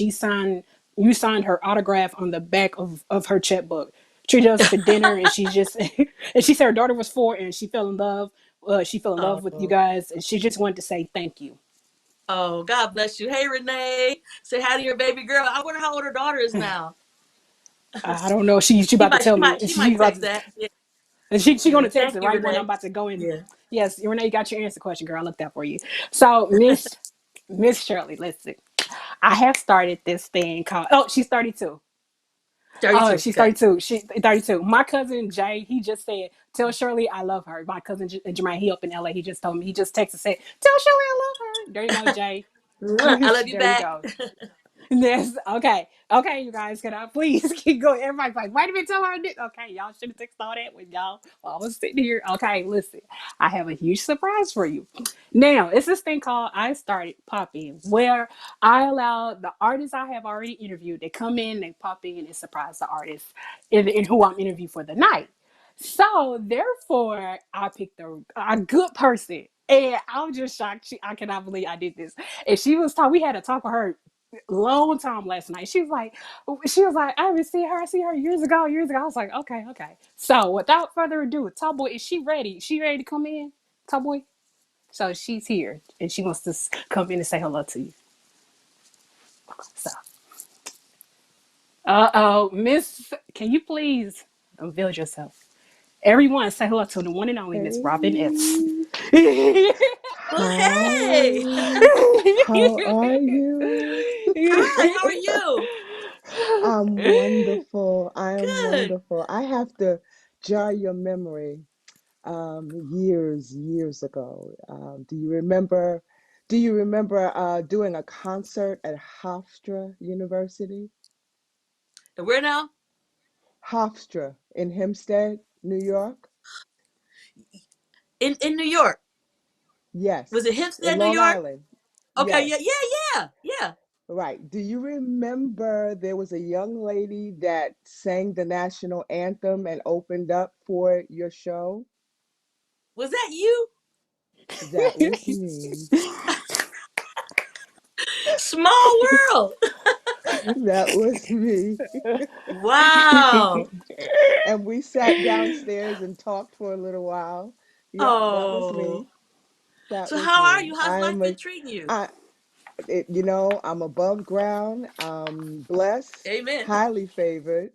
A: you signed her autograph on the back of her checkbook. Treated us to dinner, and she just and she said her daughter was 4 and she fell in love. She fell in love with you
B: Oh,
A: guys, and she just wanted to say thank you.
B: oh, God bless you. Hey, Renee. Say hi to your baby girl. I wonder how old her daughter is now.
A: I don't know. She
B: She
A: about to
B: might,
A: tell
B: she
A: me.
B: might, she
A: She
B: might
A: about
B: text
A: to,
B: that. Yeah,
A: and she
B: yeah.
A: gonna text
B: Thank
A: it
B: you,
A: right when I'm
B: Renee.
A: about to go in.
B: Yeah.
A: Yes, Renee, you got your answer question, girl. I looked that for you. So Miss Shirley, listen. I have started this thing called. Oh, she's 32. Oh,
B: 32.
A: she's
B: Okay.
A: 32. She's 32. My cousin Jay, he just said, "Tell Shirley I love her." My cousin Jermaine, he up in LA. He just told me. He just texted said, "Tell Shirley I love her." There you go, Jay.
B: I love you
A: There you
B: back.
A: go. Yes. Okay. Okay, you guys, can I please keep going? Everybody's like, wait a minute, tell her I did. Okay, y'all should have texted all that when y'all while I was sitting here. Okay, listen. I have a huge surprise for you. Now, it's this thing called I Started Popping, where I allow the artists I have already interviewed, they come in, they pop in and surprise the artist in who I'm interviewing for the night. So therefore, I picked a good person. And I'm just shocked. I cannot believe I did this. And she was talking, we had a talk with her long time last night. She was like, I haven't seen her. I seen her years ago, years ago. I was like, okay, okay. So without further ado, Top Boy, is she ready? She ready to come in? Top Boy? So she's here and she wants to come in and say hello to you. So, Miss, can you please unveil yourself? Everyone say hello to the one and only Miss Robin S.
C: Hey,
B: Well, hey.
C: hi. How are you?
B: Hi, how are you?
C: I'm wonderful. I am
B: Good.
C: wonderful. I have to jar your memory. Years ago. Do you remember doing a concert at Hofstra University?
B: And where now?
C: Hofstra in Hempstead, New York?
B: In New York. Was
C: Yes,
B: it
C: in
B: Hempstead, New
C: Long
B: York?
C: Island.
B: Okay, yeah,
C: Yes.
B: yeah, yeah.
C: Right. Do you remember there was a young lady that sang the national anthem and opened up for your show?
B: Was that you?
C: That was me.
B: Small world.
C: That was me.
B: Wow.
C: And we sat downstairs and talked for a little while. Yep, that was
B: Oh.
C: me. That
B: So
C: was
B: how are
C: me.
B: you? How's life been treating you?
C: I, I'm above ground. I'm blessed,
B: Amen.
C: highly favored,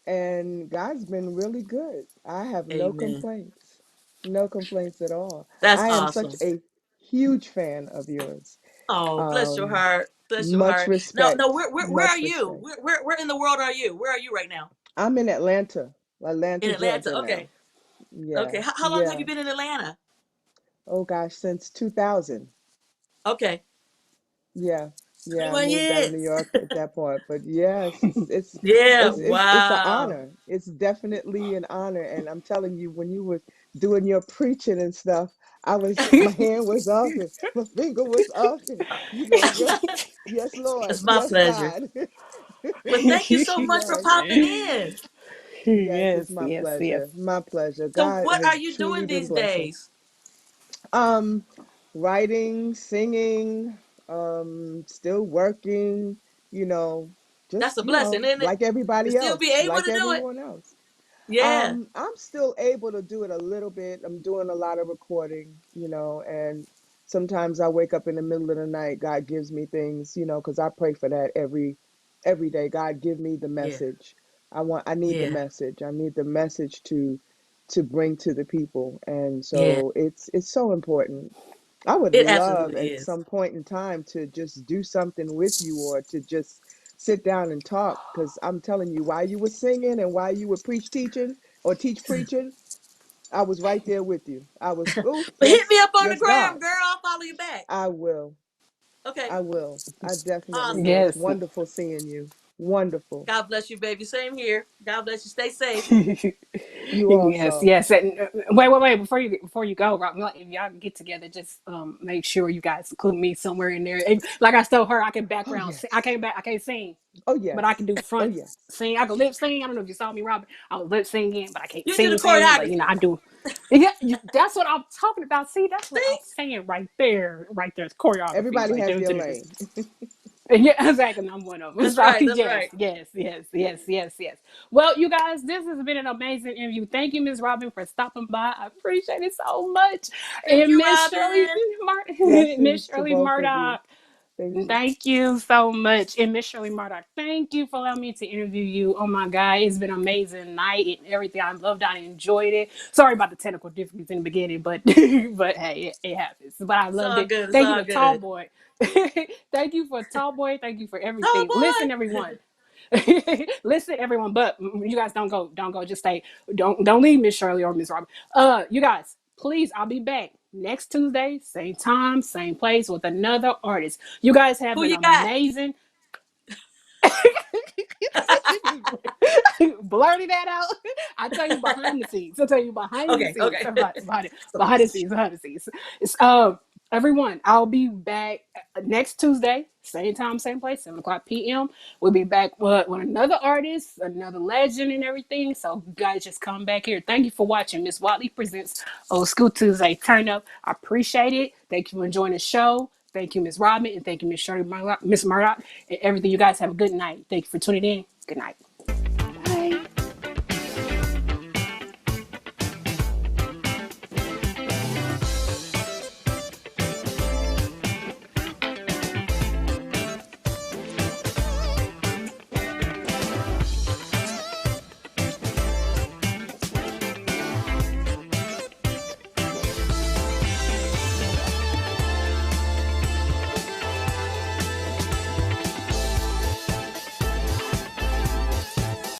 C: and God's been really good. I have no
B: Amen.
C: complaints. No complaints at all.
B: That's
C: I am such
B: awesome.
C: a huge fan of yours.
B: Oh, bless your
C: Um,
B: heart. Bless your
C: Much
B: heart. No, no.
C: respect.
B: Where are
C: Much
B: you?
C: respect.
B: Where in the world are you? Where are you right now?
C: I'm in Atlanta,
B: In
C: Atlanta,
B: Atlanta.
C: Georgia now.
B: Okay.
C: Yeah.
B: Okay. How long have
C: Yeah.
B: you been in Atlanta?
C: Oh gosh, since 2000.
B: Okay.
C: Yeah, yeah, I
B: 21
C: moved out of New
B: years.
C: York at that point, but yeah,
B: Yeah.
C: it's an
B: Wow.
C: honor. It's definitely an honor, and I'm telling you, when you were doing your preaching and stuff, my hand was up and my finger was up, and yes, Lord,
B: It's my
C: yes,
B: pleasure.
C: God,
B: Well, thank you so much for
C: yes,
B: popping in.
C: yes, it's
A: Yes, yes, yes.
C: my pleasure.
B: So,
C: God
B: what are
C: has
B: you
C: truly
B: doing
C: been
B: these
C: blessing.
B: days?
C: Um, Writing, singing, still working, you know,
B: That's
C: just,
B: a blessing, isn't it?
C: like
B: To
C: everybody
B: still be
C: else,
B: able
C: like
B: to do it.
C: everyone else.
B: Yeah.
C: I'm still able to do it a little bit. I'm doing a lot of recording, and sometimes I wake up in the middle of the night. God gives me things, because I pray for that every day. God, give me the
B: Yeah.
C: message. I need the
B: Yeah.
C: message. I need the message to bring to the people. And
B: Yeah.
C: so it's so important. I would
B: It
C: love
B: absolutely
C: at
B: is.
C: some point in time to just do something with you or to just sit down and talk because I'm telling you, while you were singing and while you were preach teaching or teach preaching, I was right there with you. I was, oh,
B: But hit me
C: yes,
B: up on the
C: yes,
B: gram,
C: God.
B: girl. I'll follow you back.
C: I will.
B: Okay.
C: I will. I definitely will.
B: Awesome.
C: It's
A: Yes.
C: wonderful seeing you. Wonderful.
B: God bless you, baby. Same here. God bless you. Stay safe.
C: You
A: Yes,
C: also.
A: yes. And wait. Before you go, Rob, like, if y'all get together, just make sure you guys include me somewhere in there. And like I told her, I can
C: Oh,
A: background. I
C: yes.
A: can't I can't sing,
C: Oh,
A: but I
C: yes.
A: can do
C: Oh,
A: front
C: yes.
A: sing. I can lip sing. I don't know if you saw me, Robert. I was lip singing, but I can't
B: You do the
A: sing. But
B: choreography.
A: I do. Yeah, that's what I'm talking about. See, that's what
B: See?
A: I'm saying right there. Right there, it's choreography
C: Everybody
A: right
C: has
A: there.
C: their lane.
A: Yeah, exactly. I'm one of them.
B: That's
A: So
B: right. That's
A: yes,
B: right.
A: yes, yes, yes, yes, yes. Well, you guys, this has been an amazing interview. Thank you, Miss Robin, for stopping by. I appreciate it so much.
B: Thank
A: And
B: you,
A: Miss Shirley,
B: Robin.
A: Miss
C: Blessings to
A: Shirley
C: both of you.
A: Murdock.
C: Thank you.
A: Thank you so much. And Miss Shirley Murdock, thank you for allowing me to interview you. Oh my God, it's been an amazing night and everything. I loved it. I enjoyed it. Sorry about the technical difficulties in the beginning, but but hey, it happens. But I
B: It's
A: loved
B: all
A: it.
B: good. It's
A: Thank you
B: all
A: to Tall
B: good.
A: Boy. Thank you for Tall Boy. Thank you for
B: Oh,
A: everything. Listen,
B: boy.
A: everyone. Listen, everyone. But you guys don't go. Just stay. Don't leave Miss Shirley or Miss Robin. You guys, please. I'll be back next Tuesday, same time, same place with another artist. You guys have
B: Who
A: an
B: you got?
A: amazing. Blurting that out. I tell you behind the scenes. I tell you behind the
B: Okay.
A: scenes.
B: Okay.
A: Behind the scenes. Behind the scenes. It's everyone. I'll be back next Tuesday, same time, same place, 7 o'clock p.m. We'll be back with another artist, another legend, and everything. So you guys just come back here. Thank you for watching. Miss Watley presents Old School Tuesday Turn Up. I appreciate it. Thank you for enjoying the show. Thank you, Miss Robin, and thank you, Miss Shirley Murdock, Miss Murdock, and everything. You guys have a good night. Thank you for tuning in. Good night.